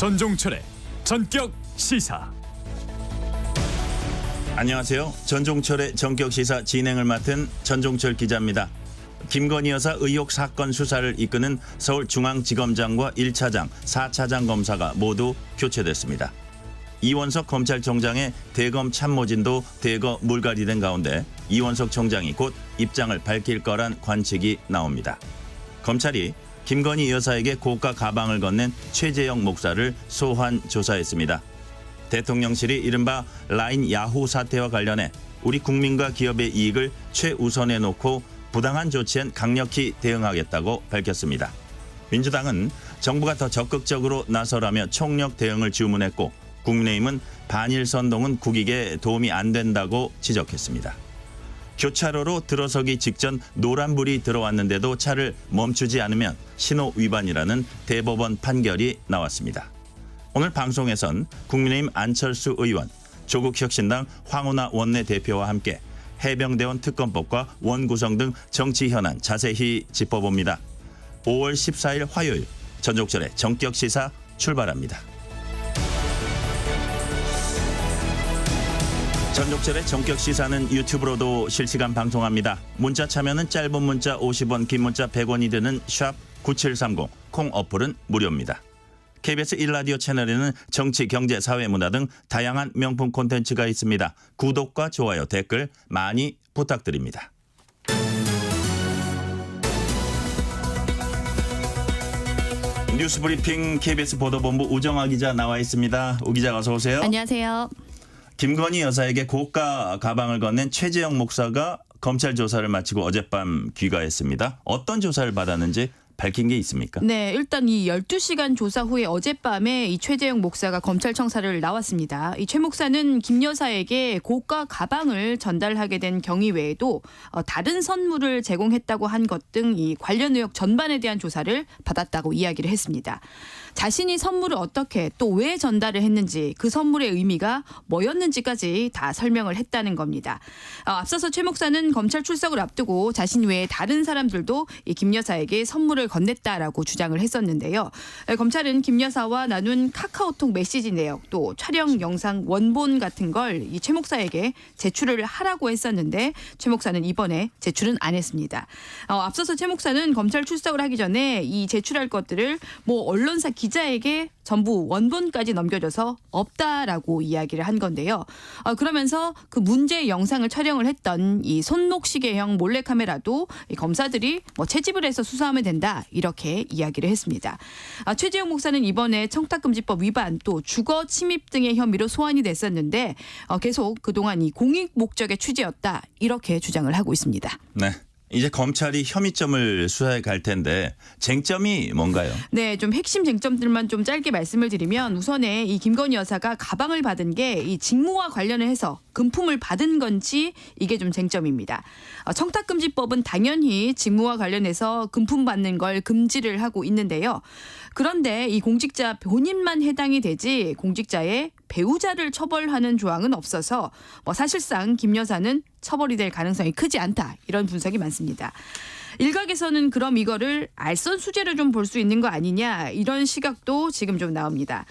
전종철의 전격 시사. 안녕하세요. 전종철의 전격 시사 진행을 맡은 전종철 기자입니다. 김건희 여사 의혹 사건 수사를 이끄는 서울중앙지검장과 1차장, 4차장 검사가 모두 교체됐습니다. 이원석 검찰총장의 대검 참모진도 대거 물갈이된 가운데 이원석 총장이 곧 입장을 밝힐 거란 관측이 나옵니다. 검찰이 김건희 여사에게 고가 가방을 건넨 최재형 목사를 소환 조사했습니다. 대통령실이 이른바 라인 야후 사태와 관련해 우리 국민과 기업의 이익을 최우선에 놓고 부당한 조치엔 강력히 대응하겠다고 밝혔습니다. 민주당은 정부가 더 적극적으로 나서라며 총력 대응을 주문했고 국민의힘은 반일 선동은 국익에 도움이 안 된다고 지적했습니다. 교차로로 들어서기 직전 노란불이 들어왔는데도 차를 멈추지 않으면 신호 위반이라는 대법원 판결이 나왔습니다. 오늘 방송에선 국민의힘 안철수 의원, 조국혁신당 황운하 원내대표와 함께 해병대원 특검법과 원구성 등 정치 현안 자세히 짚어봅니다. 5월 14일 화요일 전종철의 전격 시사 출발합니다. 전종철의 전격 시사는 유튜브로도 실시간 방송합니다. 문자 참여는 짧은 문자 50원, 긴 문자 100원이 되는 샵 9730, 콩 어플은 무료입니다. KBS 1라디오 채널에는 정치, 경제, 사회, 문화 등 다양한 명품 콘텐츠가 있습니다. 구독과 좋아요, 댓글 많이 부탁드립니다. 뉴스브리핑 KBS 보도본부 우정아 기자 나와 있습니다. 우 기자 어서 오세요. 안녕하세요. 김건희 여사에게 고가 가방을 건넨 최재형 목사가 검찰 조사를 마치고 어젯밤 귀가했습니다. 어떤 조사를 받았는지 밝힌 게 있습니까? 네, 일단 이 12시간 조사 후에 어젯밤에 이 최재형 목사가 검찰청사를 나왔습니다. 이 최 목사는 김 여사에게 고가 가방을 전달하게 된 경위 외에도 다른 선물을 제공했다고 한 것 등 이 관련 의혹 전반에 대한 조사를 받았다고 이야기를 했습니다. 자신이 선물을 어떻게 또 왜 전달을 했는지 그 선물의 의미가 뭐였는지까지 다 설명을 했다는 겁니다. 앞서서 최 목사는 검찰 출석을 앞두고 자신 외에 다른 사람들도 이 김 여사에게 선물을 건넸다라고 주장을 했었는데요. 검찰은 김 여사와 나눈 카카오톡 메시지 내역 또 촬영 영상 원본 같은 걸 이 최 목사에게 제출을 하라고 했었는데 최 목사는 이번에 제출은 안 했습니다. 앞서서 최 목사는 검찰 출석을 하기 전에 이 제출할 것들을 언론사 기자에게 전부 원본까지 넘겨줘서 없다라고 이야기를 한 건데요. 그러면서 그 문제 영상을 촬영을 했던 이 손목시계형 몰래카메라도 이 검사들이 채집을 해서 수사하면 된다 이렇게 이야기를 했습니다. 최재형 목사는 이번에 청탁금지법 위반 또 주거 침입 등의 혐의로 소환이 됐었는데 계속 그동안 이 공익 목적의 취재였다 이렇게 주장을 하고 있습니다. 네. 이제 검찰이 혐의점을 수사해 갈 텐데 쟁점이 뭔가요? 네, 좀 핵심 쟁점들만 좀 짧게 말씀을 드리면 우선에 이 김건희 여사가 가방을 받은 게 이 직무와 관련을 해서 금품을 받은 건지 이게 좀 쟁점입니다. 청탁금지법은 당연히 직무와 관련해서 금품 받는 걸 금지를 하고 있는데요. 그런데 이 공직자 본인만 해당이 되지 공직자의 배우자를 처벌하는 조항은 없어서 사실상 김 여사는 처벌이 될 가능성이 크지 않다 이런 분석이 많습니다. 일각에서는 그럼 이거를 알선수재로 좀 볼 수 있는 거 아니냐 이런 시각도 지금 좀 나옵니다.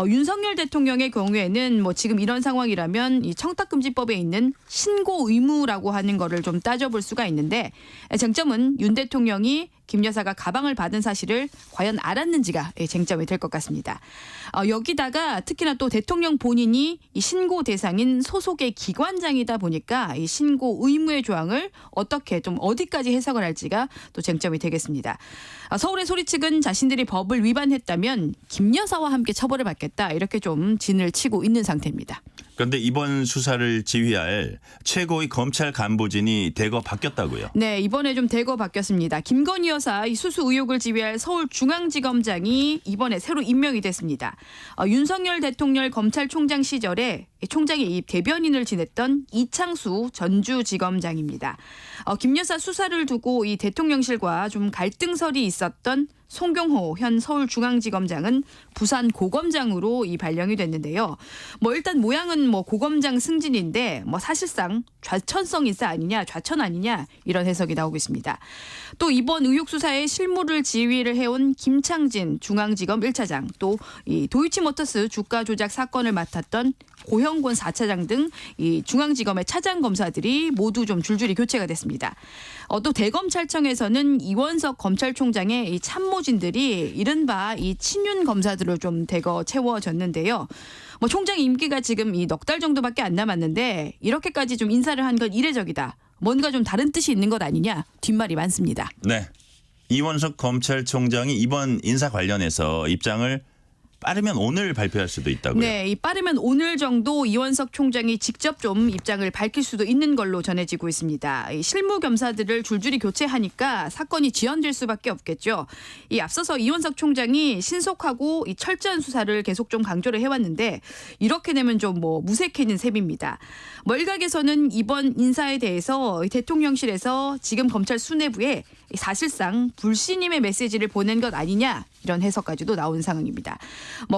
윤석열 대통령의 경우에는 지금 이런 상황이라면 이 청탁금지법에 있는 신고 의무라고 하는 거를 좀 따져볼 수가 있는데 쟁점은 윤 대통령이 김 여사가 가방을 받은 사실을 과연 알았는지가 쟁점이 될 것 같습니다. 여기다가 특히나 또 대통령 본인이 이 신고 대상인 소속의 기관장이다 보니까 이 신고 의무의 조항을 어떻게 좀 어디까지 해석을 할지가 또 쟁점이 되겠습니다. 서울의 소리 측은 자신들이 법을 위반했다면 김 여사와 함께 처벌을 받겠다 이렇게 좀 진을 치고 있는 상태입니다. 그런데 이번 수사를 지휘할 최고의 검찰 간부진이 대거 바뀌었다고요? 네, 이번에 좀 대거 바뀌었습니다. 김건희 여사 이 수수 의혹을 지휘할 서울중앙지검장이 이번에 새로 임명이 됐습니다. 윤석열 대통령 검찰총장 시절에 총장의 이 대변인을 지냈던 이창수 전주지검장입니다. 김 여사 수사를 두고 이 대통령실과 좀 갈등설이 있었던 송경호 현 서울중앙지검장은 부산 고검장으로 이 발령이 됐는데요. 일단 모양은 고검장 승진인데 사실상 좌천성 인사 아니냐, 좌천 아니냐 이런 해석이 나오고 있습니다. 또 이번 의혹 수사에 실무를 지휘를 해온 김창진 중앙지검 1차장, 또 이 도이치모터스 주가 조작 사건을 맡았던 고형곤 4차장 등 이 중앙지검의 차장 검사들이 모두 좀 줄줄이 교체가 됐습니다. 또 대검찰청에서는 이원석 검찰총장의 이 참모진들이 이른바 이 친윤 검사들을 좀 대거 채워졌는데요. 총장 임기가 지금 이 넉 달 정도밖에 안 남았는데 이렇게까지 좀 인사를 한 건 이례적이다. 뭔가 좀 다른 뜻이 있는 것 아니냐 뒷말이 많습니다. 네. 이원석 검찰총장이 이번 인사 관련해서 입장을 빠르면 오늘 발표할 수도 있다고요. 네, 이 빠르면 오늘 정도 이원석 총장이 직접 좀 입장을 밝힐 수도 있는 걸로 전해지고 있습니다. 이 실무 검사들을 줄줄이 교체하니까 사건이 지연될 수밖에 없겠죠. 이 앞서서 이원석 총장이 신속하고 이 철저한 수사를 계속 좀 강조를 해왔는데 이렇게 되면 좀 무색해진 셈입니다. 일각에서는 이번 인사에 대해서 대통령실에서 지금 검찰 수뇌부에 사실상 불신임의 메시지를 보낸 것 아니냐 이런 해석까지도 나온 상황입니다.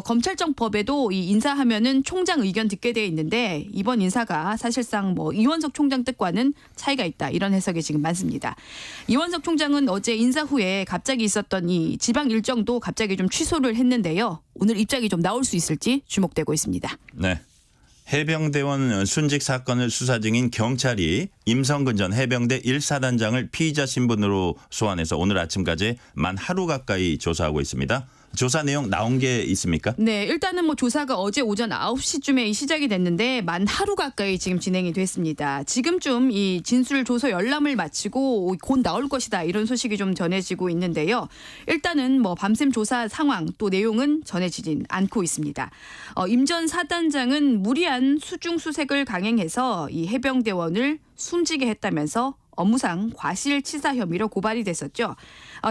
검찰청법에도 이 인사하면은 총장 의견 듣게 돼 있는데 이번 인사가 사실상 이원석 총장 뜻과는 차이가 있다 이런 해석이 지금 많습니다. 이원석 총장은 어제 인사 후에 갑자기 있었던 이 지방 일정도 갑자기 좀 취소를 했는데요. 오늘 입장이 좀 나올 수 있을지 주목되고 있습니다. 네. 해병대원 순직 사건을 수사 중인 경찰이 임성근 전 해병대 1사단장을 피의자 신분으로 소환해서 오늘 아침까지 만 하루 가까이 조사하고 있습니다. 조사 내용 나온 게 있습니까? 네, 일단은 조사가 어제 오전 9시쯤에 시작이 됐는데 만 하루 가까이 지금 진행이 됐습니다. 지금쯤 이 진술 조서 열람을 마치고 곧 나올 것이다 이런 소식이 좀 전해지고 있는데요. 일단은 밤샘 조사 상황 또 내용은 전해지진 않고 있습니다. 임 전 사단장은 무리한 수중수색을 강행해서 이 해병대원을 숨지게 했다면서 업무상 과실치사 혐의로 고발이 됐었죠.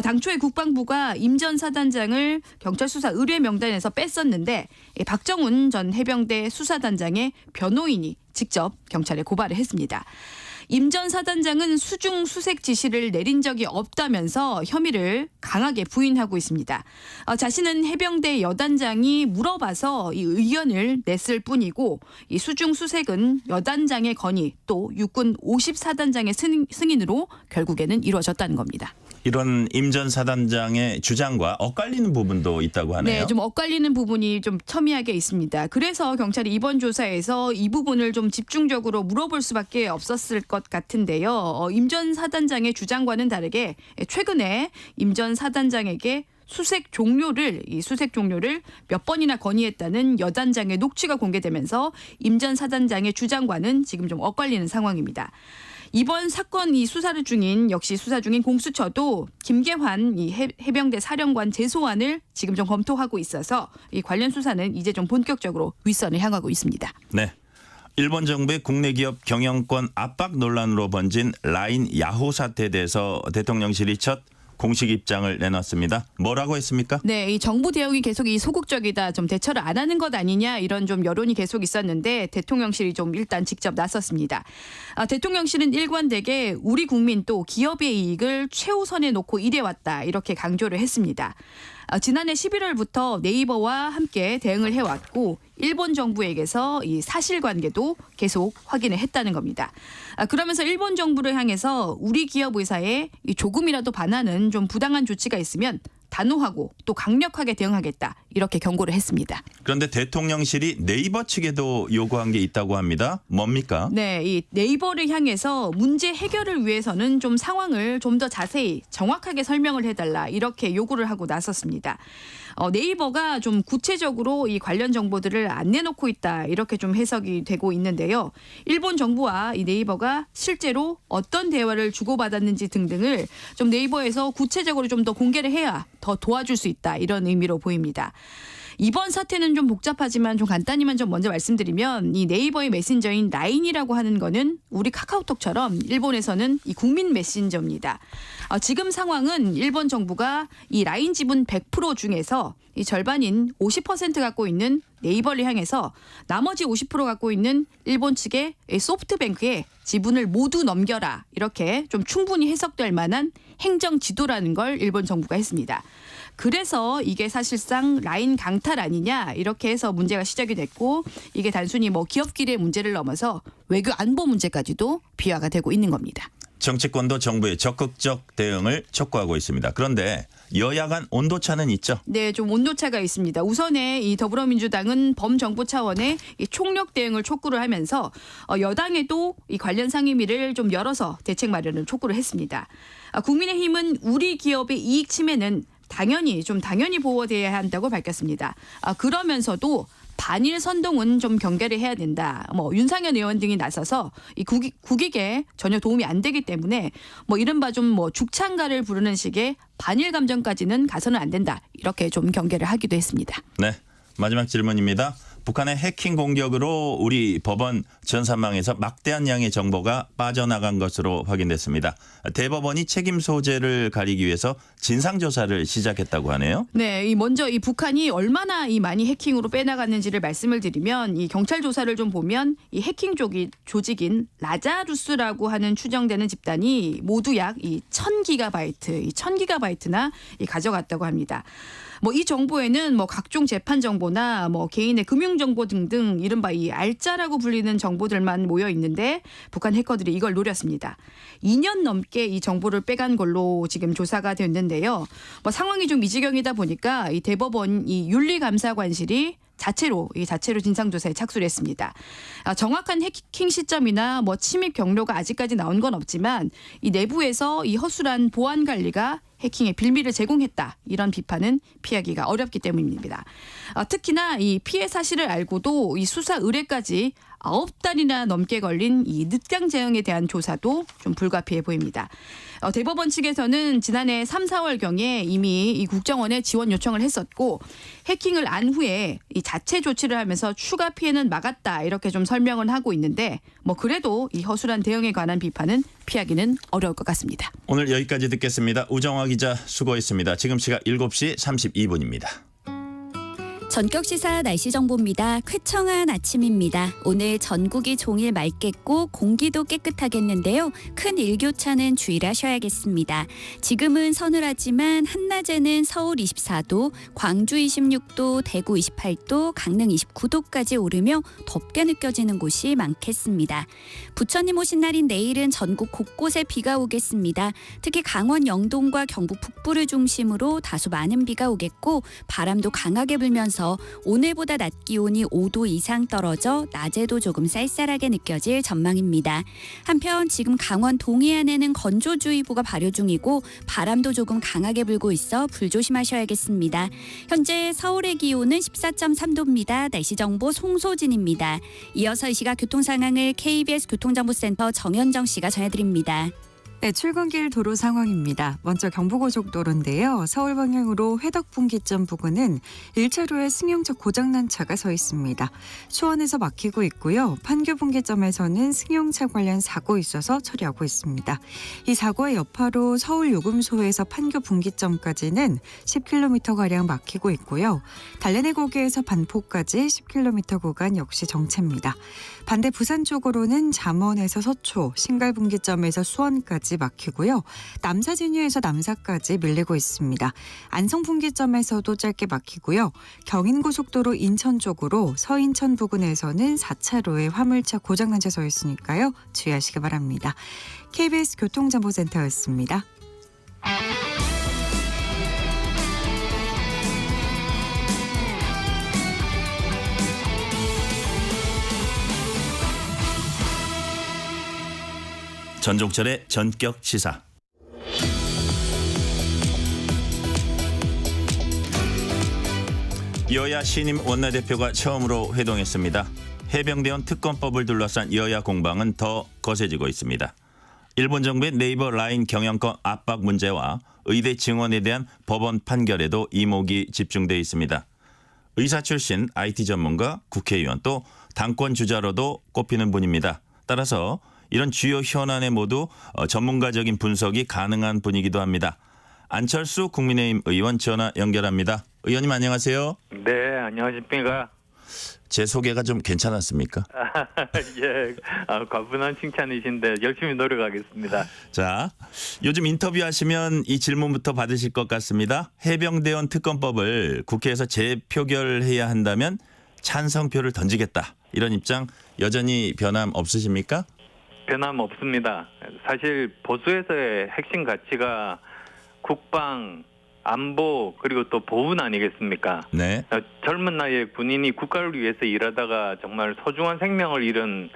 당초에 국방부가 임 전 사단장을 경찰 수사 의뢰 명단에서 뺐었는데 박정훈 전 해병대 수사단장의 변호인이 직접 경찰에 고발을 했습니다. 임 전 사단장은 수중 수색 지시를 내린 적이 없다면서 혐의를 강하게 부인하고 있습니다. 자신은 해병대 여단장이 물어봐서 이 의견을 냈을 뿐이고 이 수중 수색은 여단장의 건의 또 육군 54단장의 승인으로 결국에는 이루어졌다는 겁니다. 이런 임 전 사단장의 주장과 엇갈리는 부분도 있다고 하네요. 네, 좀 엇갈리는 부분이 좀 첨예하게 있습니다. 그래서 경찰이 이번 조사에서 이 부분을 좀 집중적으로 물어볼 수밖에 없었을 것 같은데요. 임 전 사단장의 주장과는 다르게 최근에 임 전 사단장에게 수색 종료를 몇 번이나 건의했다는 여단장의 녹취가 공개되면서 임 전 사단장의 주장과는 지금 좀 엇갈리는 상황입니다. 이번 사건 이 수사를 중인 역시 수사 중인 공수처도 김계환 이 해병대 사령관 재소환을 지금 좀 검토하고 있어서 이 관련 수사는 이제 좀 본격적으로 윗선을 향하고 있습니다. 네. 일본 정부의 국내 기업 경영권 압박 논란으로 번진 라인 야후 사태에 대해서 대통령실이 첫 공식 입장을 내놨습니다. 뭐라고 했습니까? 네, 이 정부 대응이 계속 이 소극적이다, 좀 대처를 안 하는 것 아니냐 이런 좀 여론이 계속 있었는데 대통령실이 좀 일단 직접 나섰습니다. 대통령실은 일관되게 우리 국민 또 기업의 이익을 최우선에 놓고 일해왔다 이렇게 강조를 했습니다. 지난해 11월부터 네이버와 함께 대응을 해왔고 일본 정부에게서 이 사실관계도 계속 확인을 했다는 겁니다. 그러면서 일본 정부를 향해서 우리 기업 의사에 조금이라도 반하는 좀 부당한 조치가 있으면 단호하고 또 강력하게 대응하겠다 이렇게 경고를 했습니다. 그런데 대통령실이 네이버 측에도 요구한 게 있다고 합니다. 뭡니까? 네, 이 네이버를 향해서 문제 해결을 위해서는 좀 상황을 좀 더 자세히 정확하게 설명을 해달라 이렇게 요구를 하고 나섰습니다. 네이버가 좀 구체적으로 이 관련 정보들을 안 내놓고 있다 이렇게 좀 해석이 되고 있는데요. 일본 정부와 이 네이버가 실제로 어떤 대화를 주고받았는지 등등을 좀 네이버에서 구체적으로 좀 더 공개를 해야 더 도와줄 수 있다 이런 의미로 보입니다. 이번 사태는 좀 복잡하지만 좀 간단히만 좀 먼저 말씀드리면 이 네이버의 메신저인 라인이라고 하는 거는 우리 카카오톡처럼 일본에서는 이 국민 메신저입니다. 지금 상황은 일본 정부가 이 라인 지분 100% 중에서 이 절반인 50% 갖고 있는 네이버를 향해서 나머지 50% 갖고 있는 일본 측의 소프트뱅크에 지분을 모두 넘겨라. 이렇게 좀 충분히 해석될 만한 행정 지도라는 걸 일본 정부가 했습니다. 그래서 이게 사실상 라인 강탈 아니냐 이렇게 해서 문제가 시작이 됐고 이게 단순히 뭐 기업끼리의 문제를 넘어서 외교 안보 문제까지도 비화가 되고 있는 겁니다. 정치권도 정부의 적극적 대응을 촉구하고 있습니다. 그런데 여야 간 온도차는 있죠. 네, 좀 온도차가 있습니다. 우선에 이 더불어민주당은 범정부 차원의 이 총력 대응을 촉구를 하면서 여당에도 이 관련 상임위를 좀 열어서 대책 마련을 촉구를 했습니다. 국민의힘은 우리 기업의 이익 침해는 당연히 보호돼야 한다고 밝혔습니다. 그러면서도 반일 선동은 좀 경계를 해야 된다. 윤상현 의원 등이 나서서 이 국익에 전혀 도움이 안 되기 때문에 이른바 좀 죽창가를 부르는 식의 반일 감정까지는 가서는 안 된다. 이렇게 좀 경계를 하기도 했습니다. 네, 마지막 질문입니다. 북한의 해킹 공격으로 우리 법원 전산망에서 막대한 양의 정보가 빠져나간 것으로 확인됐습니다. 대법원이 책임 소재를 가리기 위해서 진상조사를 시작했다고 하네요. 네, 먼저 이 북한이 얼마나 이 많이 해킹으로 빼나갔는지를 말씀을 드리면 이 경찰 조사를 좀 보면 이 해킹 조직인 라자루스라고 하는 추정되는 집단이 모두 약 1000기가바이트나 가져갔다고 합니다. 이 정보에는 각종 재판 정보나 개인의 금융 정보 등등 이른바 이 알짜라고 불리는 정보들만 모여 있는데 북한 해커들이 이걸 노렸습니다. 2년 넘게 이 정보를 빼간 걸로 지금 조사가 됐는데요. 상황이 좀 미지경이다 보니까 이 대법원 이 윤리감사관실이 자체로 진상조사에 착수를 했습니다. 정확한 해킹 시점이나 침입 경로가 아직까지 나온 건 없지만 이 내부에서 이 허술한 보안 관리가 해킹의 빌미를 제공했다. 이런 비판은 피하기가 어렵기 때문입니다. 특히나 이 피해 사실을 알고도 이 수사 의뢰까지 9달이나 넘게 걸린 이 늦강 재앙에 대한 조사도 좀 불가피해 보입니다. 대법원 측에서는 지난해 3, 4월경에 이미 이 국정원에 지원 요청을 했었고 해킹을 안 후에 이 자체 조치를 하면서 추가 피해는 막았다 이렇게 좀 설명을 하고 있는데 그래도 이 허술한 대응에 관한 비판은 피하기는 어려울 것 같습니다. 오늘 여기까지 듣겠습니다. 우정화 기자 수고했습니다. 지금 시각 7시 32분입니다. 전격시사 날씨 정보입니다. 쾌청한 아침입니다. 오늘 전국이 종일 맑겠고 공기도 깨끗하겠는데요. 큰 일교차는 주의하셔야겠습니다. 지금은 서늘하지만 한낮에는 서울 24도, 광주 26도, 대구 28도, 강릉 29도까지 오르며 덥게 느껴지는 곳이 많겠습니다. 부처님 오신 날인 내일은 전국 곳곳에 비가 오겠습니다. 특히 강원 영동과 경북 북부를 중심으로 다소 많은 비가 오겠고 바람도 강하게 불면서 오늘보다 낮 기온이 5도 이상 떨어져 낮에도 조금 쌀쌀하게 느껴질 전망입니다. 한편 지금 강원 동해안에는 건조주의보가 발효 중이고 바람도 조금 강하게 불고 있어 불조심하셔야겠습니다. 현재 서울의 기온은 14.3도입니다. 날씨 정보 송소진입니다. 이어서 이 시각 교통 상황을 KBS 교통정보센터 정현정 씨가 전해드립니다. 네, 출근길 도로 상황입니다. 먼저 경부고속도로인데요. 서울 방향으로 회덕분기점 부근은 1차로에 승용차 고장난 차가 서 있습니다. 수원에서 막히고 있고요. 판교분기점에서는 승용차 관련 사고 있어서 처리하고 있습니다. 이 사고의 여파로 서울 요금소에서 판교분기점까지는 10km가량 막히고 있고요. 달래내거기에서 반포까지 10km 구간 역시 정체입니다. 반대 부산 쪽으로는 잠원에서 서초, 신갈분기점에서 수원까지 막히고요. 남사진유에서 남사까지 밀리고 있습니다. 안성분기점에서도 짧게 막히고요. 경인고속도로 인천 쪽으로 서인천 부근에서는 4차로에 화물차 고장난 채 서 있으니까요. 주의하시기 바랍니다. KBS 교통정보센터였습니다. 전종철의 전격 시사. 여야 신임 원내대표가 처음으로 회동했습니다. 해병대원 특검법을 둘러싼 여야 공방은 더 거세지고 있습니다. 일본 정부의 네이버 라인 경영권 압박 문제와 의대 증원에 대한 법원 판결에도 이목이 집중돼 있습니다. 의사 출신 IT 전문가, 국회의원 또 당권 주자로도 꼽히는 분입니다. 따라서 이런 주요 현안에 모두 전문가적인 분석이 가능한 분이기도 합니다. 안철수 국민의힘 의원 전화 연결합니다. 의원님 안녕하세요. 네, 안녕하십니까. 제 소개가 좀 괜찮았습니까? 예, 과분한 칭찬이신데 열심히 노력하겠습니다. 자, 요즘 인터뷰하시면 이 질문부터 받으실 것 같습니다. 해병대원 특검법을 국회에서 재표결해야 한다면 찬성표를 던지겠다. 이런 입장 여전히 변함 없으십니까? 변함 없습니다. 사실 보수에서의 핵심 가치가 국방, 안보 그리고 또 보훈 아니겠습니까? 네. 젊은 나이에 군인이 국가를 위해서 일하다가 정말 소중한 생명을 잃은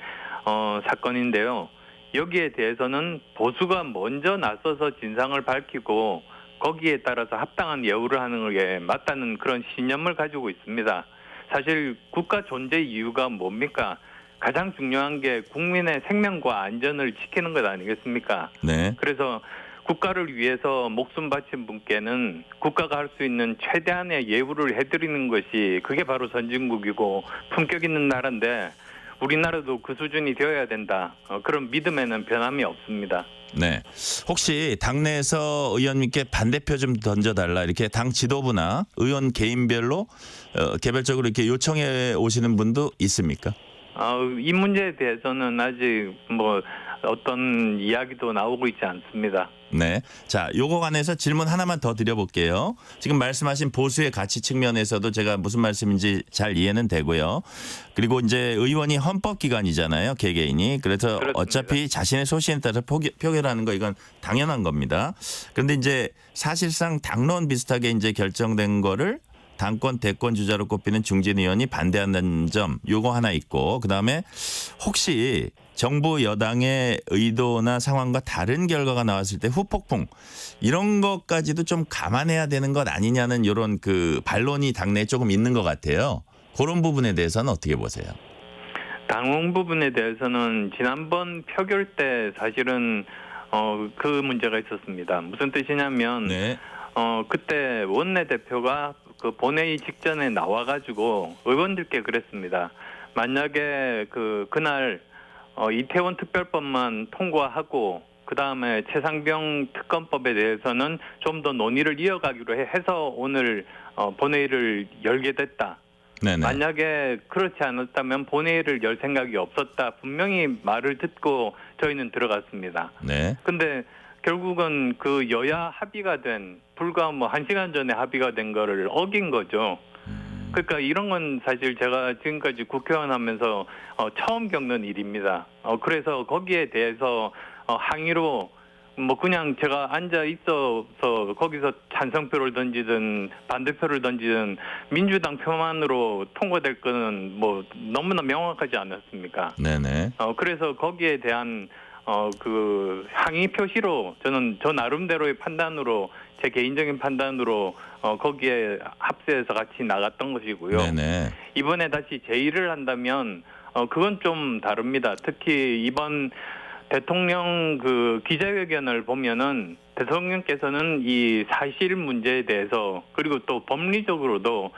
사건인데요. 여기에 대해서는 보수가 먼저 나서서 진상을 밝히고 거기에 따라서 합당한 예우를 하는 게 맞다는 그런 신념을 가지고 있습니다. 사실 국가 존재 이유가 뭡니까? 가장 중요한 게 국민의 생명과 안전을 지키는 것 아니겠습니까? 네. 그래서 국가를 위해서 목숨 바친 분께는 국가가 할 수 있는 최대한의 예우를 해드리는 것이 그게 바로 선진국이고 품격 있는 나라인데 우리나라도 그 수준이 되어야 된다. 그런 믿음에는 변함이 없습니다. 네. 혹시 당내에서 의원님께 반대표 좀 던져달라 이렇게 당 지도부나 의원 개인별로 개별적으로 이렇게 요청해 오시는 분도 있습니까? 이 문제에 대해서는 아직 뭐 어떤 이야기도 나오고 있지 않습니다. 네. 자, 요거 관해서 질문 하나만 더 드려볼게요. 지금 말씀하신 보수의 가치 측면에서도 제가 무슨 말씀인지 잘 이해는 되고요. 그리고 이제 의원이 헌법기관이잖아요. 개개인이. 그래서 그렇습니다. 어차피 자신의 소신에 따라서 표결하는 거 이건 당연한 겁니다. 그런데 이제 사실상 당론 비슷하게 이제 결정된 거를 당권 대권 주자로 꼽히는 중진 의원이 반대한다는 점 요거 하나 있고 그다음에 혹시 정부 여당의 의도나 상황과 다른 결과가 나왔을 때 후폭풍 이런 것까지도 좀 감안해야 되는 것 아니냐는 이런 그 반론이 당내에 조금 있는 것 같아요. 그런 부분에 대해서는 어떻게 보세요? 당원 부분에 대해서는 지난번 표결 때 사실은 그 문제가 있었습니다. 무슨 뜻이냐면 네. 그때 원내대표가 그 본회의 직전에 나와가지고 의원들께 그랬습니다. 만약에 그날 이태원 특별법만 통과하고 그 다음에 최상병 특검법에 대해서는 좀 더 논의를 이어가기로 해서 오늘 본회의를 열게 됐다. 네네. 만약에 그렇지 않았다면 본회의를 열 생각이 없었다. 분명히 말을 듣고 저희는 들어갔습니다. 네. 근데 결국은 그 여야 합의가 된 불과 뭐 1시간 전에 합의가 된 거를 어긴 거죠. 그러니까 이런 건 사실 제가 지금까지 국회의원 하면서 처음 겪는 일입니다. 그래서 거기에 대해서 항의로 뭐 그냥 제가 앉아 있어서 거기서 찬성표를 던지든 반대표를 던지든 민주당 표만으로 통과될 거는 뭐 너무나 명확하지 않았습니까? 네네. 그래서 거기에 대한 그 항의 표시로 저는 저 나름대로의 판단으로 제 개인적인 판단으로 거기에 합세해서 같이 나갔던 것이고요. 네네. 이번에 다시 제의를 한다면 그건 좀 다릅니다. 특히 이번 대통령 그 기자회견을 보면은 대통령께서는 이 사실 문제에 대해서 그리고 또 법리적으로도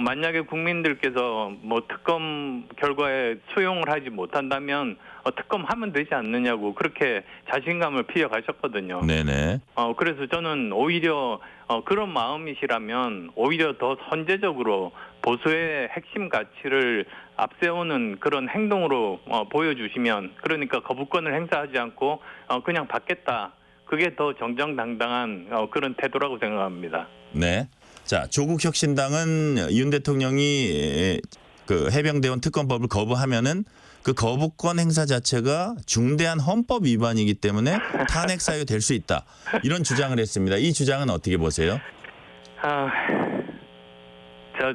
만약에 국민들께서 뭐 특검 결과에 수용을 하지 못한다면 특검하면 되지 않느냐고 그렇게 자신감을 피워가셨거든요. 네네. 그래서 저는 오히려 그런 마음이시라면 오히려 더 선제적으로 보수의 핵심 가치를 앞세우는 그런 행동으로 보여주시면 그러니까 거부권을 행사하지 않고 그냥 받겠다. 그게 더 정정당당한 그런 태도라고 생각합니다. 네. 자, 조국혁신당은 윤 대통령이 그 해병대원 특검법을 거부하면은 그 거부권 행사 자체가 중대한 헌법 위반이기 때문에 탄핵 사유 될 수 있다. 이런 주장을 했습니다. 이 주장은 어떻게 보세요?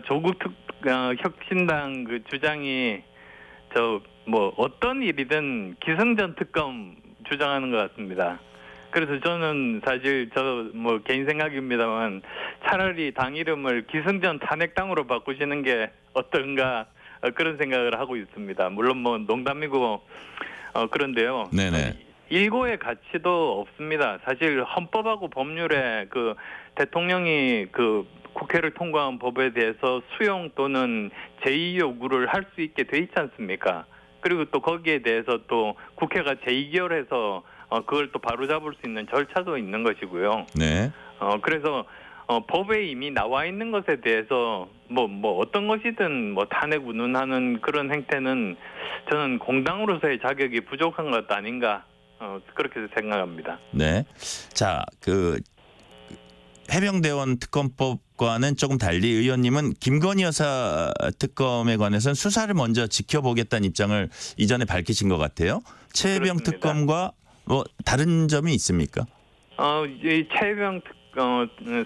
조국 혁신당 그 주장이 뭐 어떤 일이든 기승전 특검 주장하는 것 같습니다. 그래서 저는 사실 뭐 개인 생각입니다만 차라리 당 이름을 기승전 탄핵당으로 바꾸시는 게 어떤가 그런 생각을 하고 있습니다. 물론 뭐 농담이고 그런데요. 네네. 일고의 가치도 없습니다. 사실 헌법하고 법률에 그 대통령이 그 국회를 통과한 법에 대해서 수용 또는 제의 요구를 할 수 있게 돼 있지 않습니까? 그리고 또 거기에 대해서 또 국회가 재의결해서 그걸 또 바로잡을 수 있는 절차도 있는 것이고요. 네. 그래서 법에 이미 나와 있는 것에 대해서 뭐 어떤 것이든 뭐 탄핵 운운하는 그런 행태는 저는 공당으로서의 자격이 부족한 것 아닌가 그렇게 생각합니다. 네. 자, 그 해병대원 특검법과는 조금 달리 의원님은 김건희 여사 특검에 관해서는 수사를 먼저 지켜보겠다는 입장을 이전에 밝히신 것 같아요. 최혜병 그렇습니다. 특검과 뭐 다른 점이 있습니까? 이 최혜병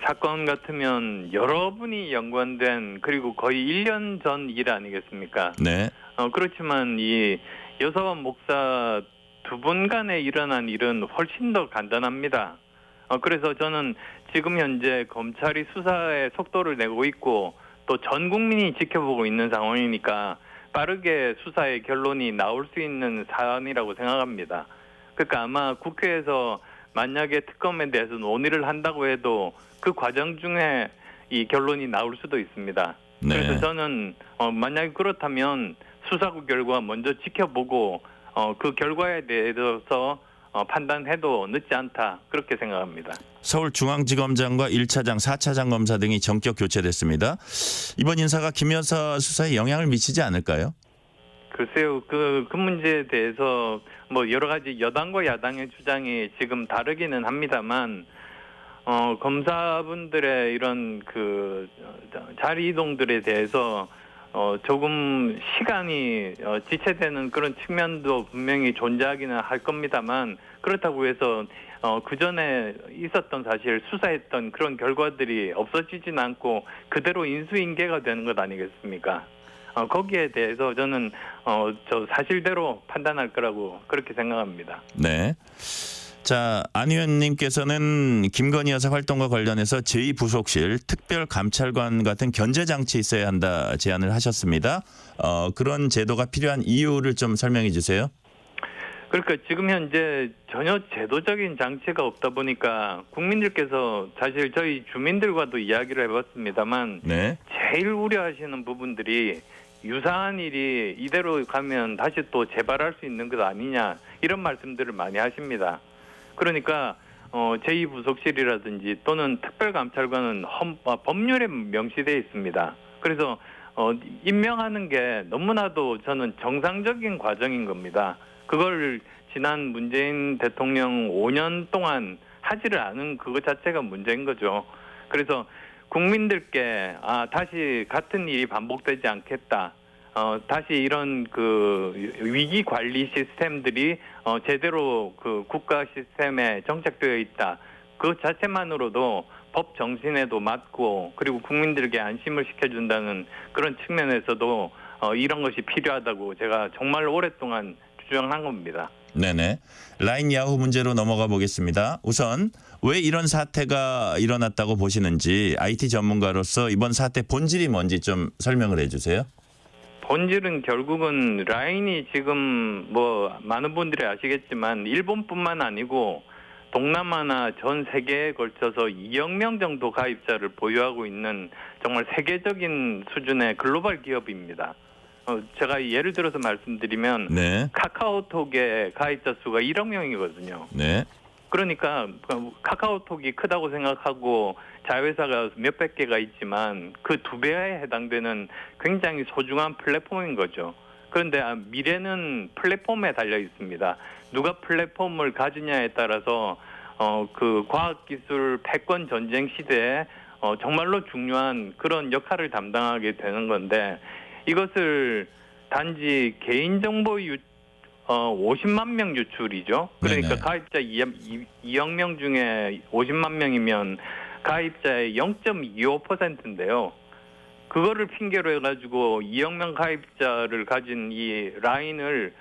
사건 같으면 여러분이 연관된 그리고 거의 1년 전 일 아니겠습니까? 네. 그렇지만 이 여사와 목사 두 분 간에 일어난 일은 훨씬 더 간단합니다. 그래서 저는 지금 현재 검찰이 수사에 속도를 내고 있고 또 전 국민이 지켜보고 있는 상황이니까 빠르게 수사의 결론이 나올 수 있는 사안이라고 생각합니다. 그러니까 아마 국회에서 만약에 특검에 대해서 논의를 한다고 해도 그 과정 중에 이 결론이 나올 수도 있습니다. 네. 그래서 저는 만약에 그렇다면 수사국 결과 먼저 지켜보고 그 결과에 대해서 판단해도 늦지 않다 그렇게 생각합니다. 서울중앙지검장과 1차장, 4차장 검사 등이 전격 교체됐습니다. 이번 인사가 김 여사 수사에 영향을 미치지 않을까요? 글쎄요, 그 문제에 대해서 뭐 여러 가지 여당과 야당의 주장이 지금 다르기는 합니다만, 검사분들의 이런 그 자리 이동들에 대해서 조금 시간이 지체되는 그런 측면도 분명히 존재하기는 할 겁니다만, 그렇다고 해서 그 전에 있었던 사실 수사했던 그런 결과들이 없어지진 않고 그대로 인수인계가 되는 것 아니겠습니까? 거기에 대해서 저는 저 사실대로 판단할 거라고 그렇게 생각합니다. 네. 자, 안 의원님께서는 김건희 여사 활동과 관련해서 제2부속실 특별감찰관 같은 견제장치 있어야 한다 제안을 하셨습니다. 그런 제도가 필요한 이유를 좀 설명해 주세요. 그러니까 지금 현재 전혀 제도적인 장치가 없다 보니까 국민들께서 사실 저희 주민들과도 이야기를 해봤습니다만 네. 제일 우려하시는 부분들이 유사한 일이 이대로 가면 다시 또 재발할 수 있는 것 아니냐 이런 말씀들을 많이 하십니다. 그러니까 제2부속실이라든지 또는 특별감찰관은 법률에 명시되어 있습니다. 그래서 임명하는 게 너무나도 저는 정상적인 과정인 겁니다. 그걸 지난 문재인 대통령 5년 동안 하지를 않은 그것 자체가 문제인 거죠. 그래서 국민들께 다시 같은 일이 반복되지 않겠다. 다시 이런 그 위기 관리 시스템들이 제대로 그 국가 시스템에 정착되어 있다. 그 자체만으로도 법 정신에도 맞고 그리고 국민들에게 안심을 시켜준다는 그런 측면에서도 이런 것이 필요하다고 제가 정말 오랫동안 주장한 겁니다. 네네. 라인 야후 문제로 넘어가 보겠습니다. 우선 왜 이런 사태가 일어났다고 보시는지 IT 전문가로서 이번 사태 본질이 뭔지 좀 설명을 해주세요. 본질은 결국은 라인이 지금 뭐 많은 분들이 아시겠지만 일본뿐만 아니고 동남아나 전 세계에 걸쳐서 2억 명 정도 가입자를 보유하고 있는 정말 세계적인 수준의 글로벌 기업입니다. 제가 예를 들어서 말씀드리면 네. 카카오톡의 가입자 수가 1억 명이거든요. 네. 그러니까 카카오톡이 크다고 생각하고 자회사가 몇백 개가 있지만 그 2배에 해당되는 굉장히 소중한 플랫폼인 거죠. 그런데 미래는 플랫폼에 달려 있습니다. 누가 플랫폼을 가지냐에 따라서 그 과학기술 패권 전쟁 시대에 정말로 중요한 그런 역할을 담당하게 되는 건데 이것을 단지 개인정보 50만 명 유출이죠. 그러니까 네네. 가입자 2억 명 중에 50만 명이면 가입자의 0.25%인데요. 그거를 핑계로 해가지고 2억 명 가입자를 가진 이 라인을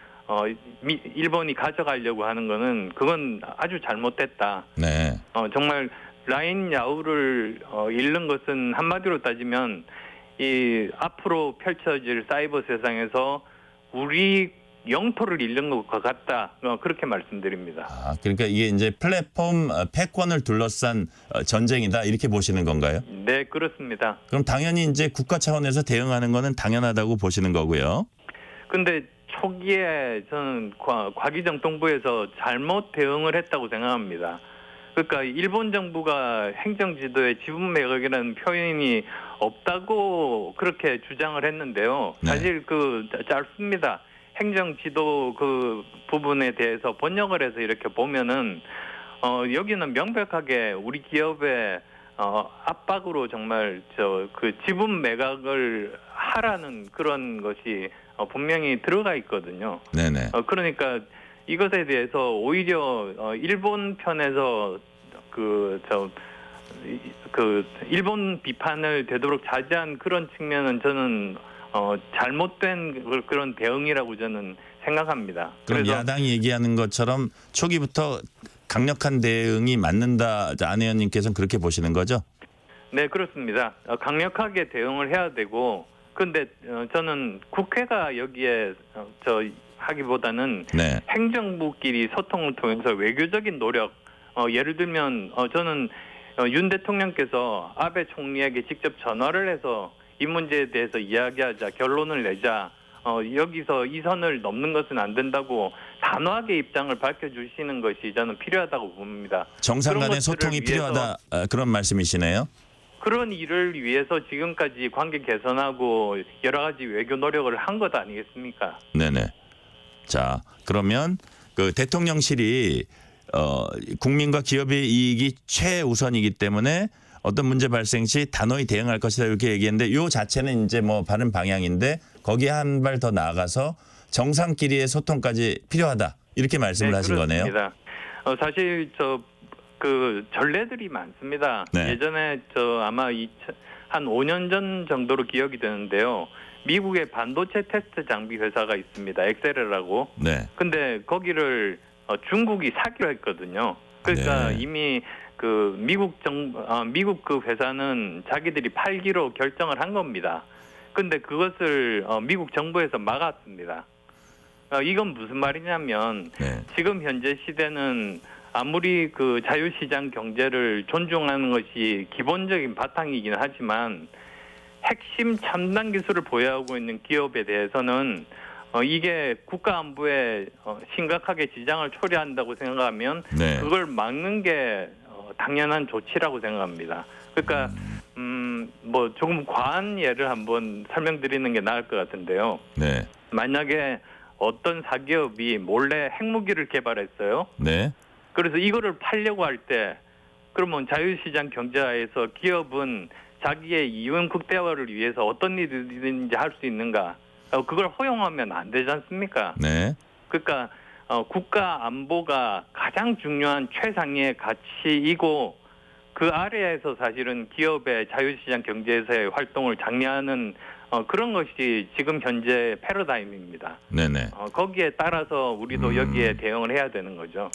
일본이 가져가려고 하는 거는 그건 아주 잘못됐다. 네. 정말 라인 야후를 잃는 것은 한마디로 따지면 이 앞으로 펼쳐질 사이버 세상에서 우리 영토를 잃는 것과 같다. 그렇게 말씀드립니다. 아, 그러니까 이게 이제 플랫폼 패권을 둘러싼 전쟁이다 이렇게 보시는 건가요? 네, 그렇습니다. 그럼 당연히 이제 국가 차원에서 대응하는 거는 당연하다고 보시는 거고요. 근데 초기에 저는 과기정 동부에서 잘못 대응을 했다고 생각합니다. 그러니까 일본 정부가 행정지도에 지분 매각이라는 표현이 없다고 그렇게 주장을 했는데요. 네. 사실 짧습니다. 행정지도 그 부분에 대해서 번역을 해서 이렇게 보면은 여기는 명백하게 우리 기업의 압박으로 정말 그 지분 매각을 하라는 그런 것이 분명히 들어가 있거든요. 네네. 그러니까 이것에 대해서 오히려 일본 편에서 일본 비판을 되도록 자제한 그런 측면은 저는 잘못된 그런 대응이라고 저는 생각합니다. 그럼 그래서 야당이 얘기하는 것처럼 초기부터 강력한 대응이 맞는다. 안 의원님께서는 그렇게 보시는 거죠? 네, 그렇습니다. 강력하게 대응을 해야 되고, 근데 저는 국회가 여기에 하기보다는 네. 행정부끼리 소통을 통해서 외교적인 노력, 예를 들면 저는 윤 대통령께서 아베 총리에게 직접 전화를 해서 이 문제에 대해서 이야기하자, 결론을 내자, 여기서 이 선을 넘는 것은 안 된다고 단호하게 입장을 밝혀주시는 것이 저는 필요하다고 봅니다. 정상 그런 간의 것들을 소통이 위해서 필요하다. 그런 말씀이시네요. 그런 일을 위해서 지금까지 관계 개선하고 여러 가지 외교 노력을 한 것 아니겠습니까? 네네. 자, 그러면 그 대통령실이 국민과 기업의 이익이 최우선이기 때문에 어떤 문제 발생 시 단호히 대응할 것이다 이렇게 얘기했는데 이 자체는 이제 뭐 바른 방향인데 거기에 한 발 더 나아가서 정상끼리의 소통까지 필요하다 이렇게 말씀을 하신 거네요. 그렇습니다. 사실 전례들이 많습니다. 네. 예전에 아마 한 5년 전 정도로 기억이 되는데요. 미국의 반도체 테스트 장비 회사가 있습니다. 엑셀이라고. 네. 근데 거기를 중국이 사기로 했거든요. 그러니까 네. 이미 미국 그 회사는 자기들이 팔기로 결정을 한 겁니다. 근데 그것을 미국 정부에서 막았습니다. 이건 무슨 말이냐면 네. 지금 현재 시대는 아무리 자유시장 경제를 존중하는 것이 기본적인 바탕이긴 하지만 핵심 첨단 기술을 보유하고 있는 기업에 대해서는 이게 국가 안보에 심각하게 지장을 초래한다고 생각하면 네. 그걸 막는 게 당연한 조치라고 생각합니다. 그러니까 뭐 조금 과한 예를 한번 설명드리는 게 나을 것 같은데요. 네. 만약에 어떤 사기업이 몰래 핵무기를 개발했어요. 네. 그래서 이거를 팔려고 할 때 그러면 자유시장 경제하에서 기업은 자기의 이윤 극대화를 위해서 어떤 일이든지 할 수 있는가? 그걸 허용하면 안 되지 않습니까? 네. 그러니까 국가 안보가 가장 중요한 최상의 가치이고 그 아래에서 사실은 기업의 자유시장 경제에서의 활동을 장려하는 그런 것이 지금 현재 패러다임입니다. 네네. 거기에 따라서 우리도 여기에 대응을 해야 되는 거죠.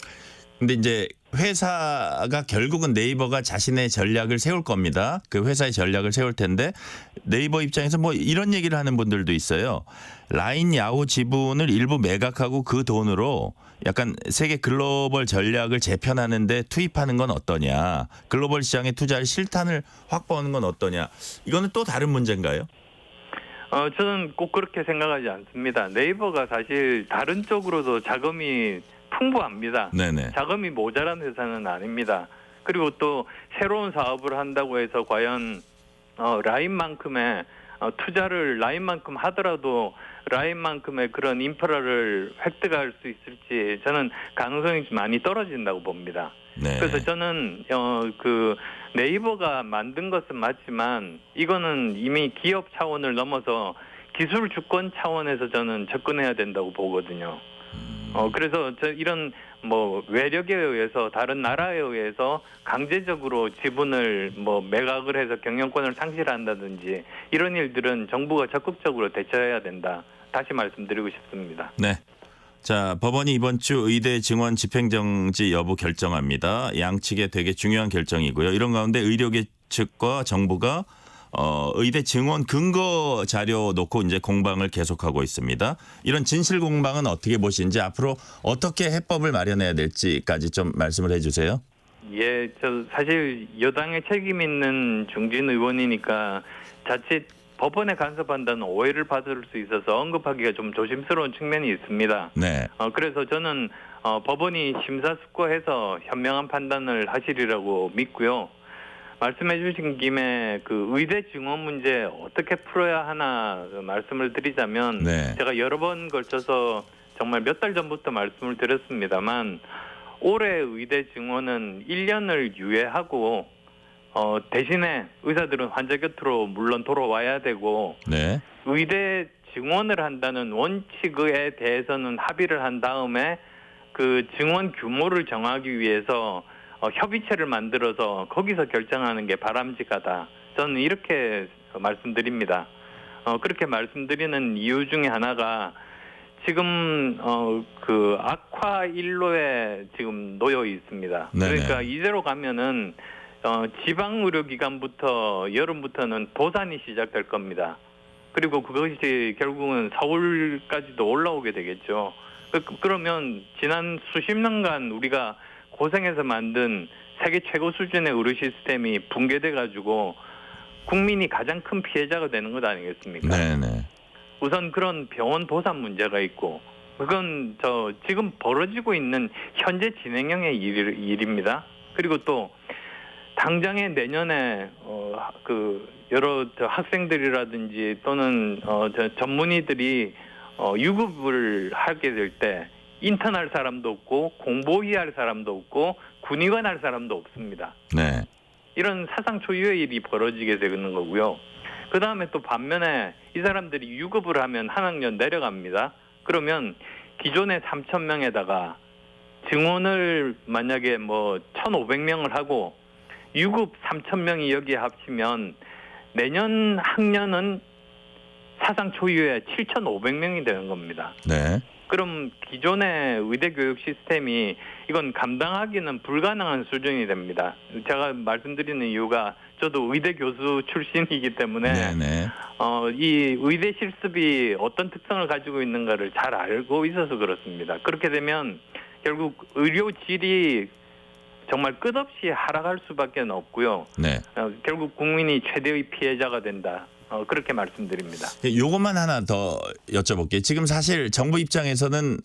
근데 이제 회사가 결국은 네이버가 자신의 전략을 세울 겁니다. 그 회사의 전략을 세울 텐데 네이버 입장에서 뭐 이런 얘기를 하는 분들도 있어요. 라인 야후 지분을 일부 매각하고 그 돈으로 약간 세계 글로벌 전략을 재편하는 데 투입하는 건 어떠냐. 글로벌 시장에 투자할 실탄을 확보하는 건 어떠냐. 이거는 또 다른 문제인가요? 저는 꼭 그렇게 생각하지 않습니다. 네이버가 사실 다른 쪽으로도 자금이 풍부합니다. 네네. 자금이 모자란 회사는 아닙니다. 그리고 또 새로운 사업을 한다고 해서 과연 라인만큼의 투자를 라인만큼 하더라도 라인만큼의 그런 인프라를 획득할 수 있을지 저는 가능성이 많이 떨어진다고 봅니다. 네. 그래서 저는 네이버가 만든 것은 맞지만 이거는 이미 기업 차원을 넘어서 기술 주권 차원에서 저는 접근해야 된다고 보거든요. 그래서 이런 뭐 외력에 의해서 다른 나라에 의해서 강제적으로 지분을 뭐 매각을 해서 경영권을 상실한다든지 이런 일들은 정부가 적극적으로 대처해야 된다. 다시 말씀드리고 싶습니다. 네. 자, 법원이 이번 주 의대 증원 집행정지 여부 결정합니다. 양측에 되게 중요한 결정이고요. 이런 가운데 의료계 측과 정부가 의대 증원 근거 자료 놓고 이제 공방을 계속하고 있습니다. 이런 진실 공방은 어떻게 보시는지 앞으로 어떻게 해법을 마련해야 될지까지 좀 말씀을 해주세요. 예, 저 사실 여당에 책임 있는 중진 의원이니까 자칫 법원에 간섭한다는 오해를 받을 수 있어서 언급하기가 좀 조심스러운 측면이 있습니다. 네. 그래서 저는 법원이 심사숙고해서 현명한 판단을 하시리라고 믿고요. 말씀해 주신 김에 그 의대 증원 문제 어떻게 풀어야 하나 말씀을 드리자면 네. 제가 여러 번 걸쳐서 정말 몇 달 전부터 말씀을 드렸습니다만 올해 의대 증원은 1년을 유예하고 대신에 의사들은 환자 곁으로 물론 돌아와야 되고 네. 의대 증원을 한다는 원칙에 대해서는 합의를 한 다음에 그 증원 규모를 정하기 위해서 협의체를 만들어서 거기서 결정하는 게 바람직하다. 저는 이렇게 말씀드립니다. 그렇게 말씀드리는 이유 중에 하나가 지금 그 악화 일로에 지금 놓여 있습니다. 네네. 그러니까 이대로 가면은 지방 의료기관부터 여름부터는 도산이 시작될 겁니다. 그리고 그것이 결국은 서울까지도 올라오게 되겠죠. 그러면 지난 수십 년간 우리가 고생해서 만든 세계 최고 수준의 의료 시스템이 붕괴돼 가지고 국민이 가장 큰 피해자가 되는 것 아니겠습니까? 네네. 우선 그런 병원 도산 문제가 있고 그건 지금 벌어지고 있는 현재 진행형의 일입니다. 그리고 또 당장에 내년에 그 여러 학생들이라든지 또는 전문의들이 유급을 하게 될 때 인턴할 사람도 없고 공보위할 사람도 없고 군의관 할 사람도 없습니다. 네. 이런 사상 초유의 일이 벌어지게 되는 거고요. 그 다음에 또 반면에 이 사람들이 유급을 하면 한 학년 내려갑니다. 그러면 기존의 3,000명에다가 증원을 만약에 뭐 1,500명을 하고 유급 3,000명이 여기에 합치면 내년 학년은 사상 초유의 7,500명이 되는 겁니다. 네. 그럼 기존의 의대 교육 시스템이 이건 감당하기는 불가능한 수준이 됩니다. 제가 말씀드리는 이유가 저도 의대 교수 출신이기 때문에 네네. 이 의대 실습이 어떤 특성을 가지고 있는가를 잘 알고 있어서 그렇습니다. 그렇게 되면 결국 의료 질이 정말 끝없이 하락할 수밖에 없고요. 네. 결국 국민이 최대의 피해자가 된다. 그렇게 말씀드립니다. 요것만 하나 더 여쭤볼게요. 지금 사실 정부 입장에서는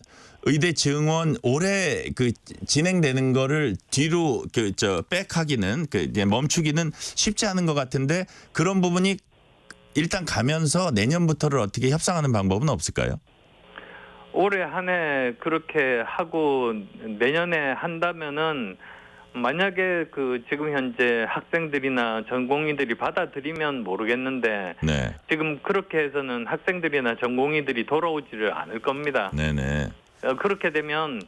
의대 증원 올해 그 진행되는 거를 뒤로 백하기는 이제 멈추기는 쉽지 않은 것 같은데 그런 부분이 일단 가면서 내년부터를 어떻게 협상하는 방법은 없을까요? 올해 한 해 그렇게 하고 내년에 한다면은 만약에 그 지금 현재 학생들이나 전공의들이 받아들이면 모르겠는데 네. 지금 그렇게 해서는 학생들이나 전공의들이 돌아오지를 않을 겁니다. 네네. 그렇게 되면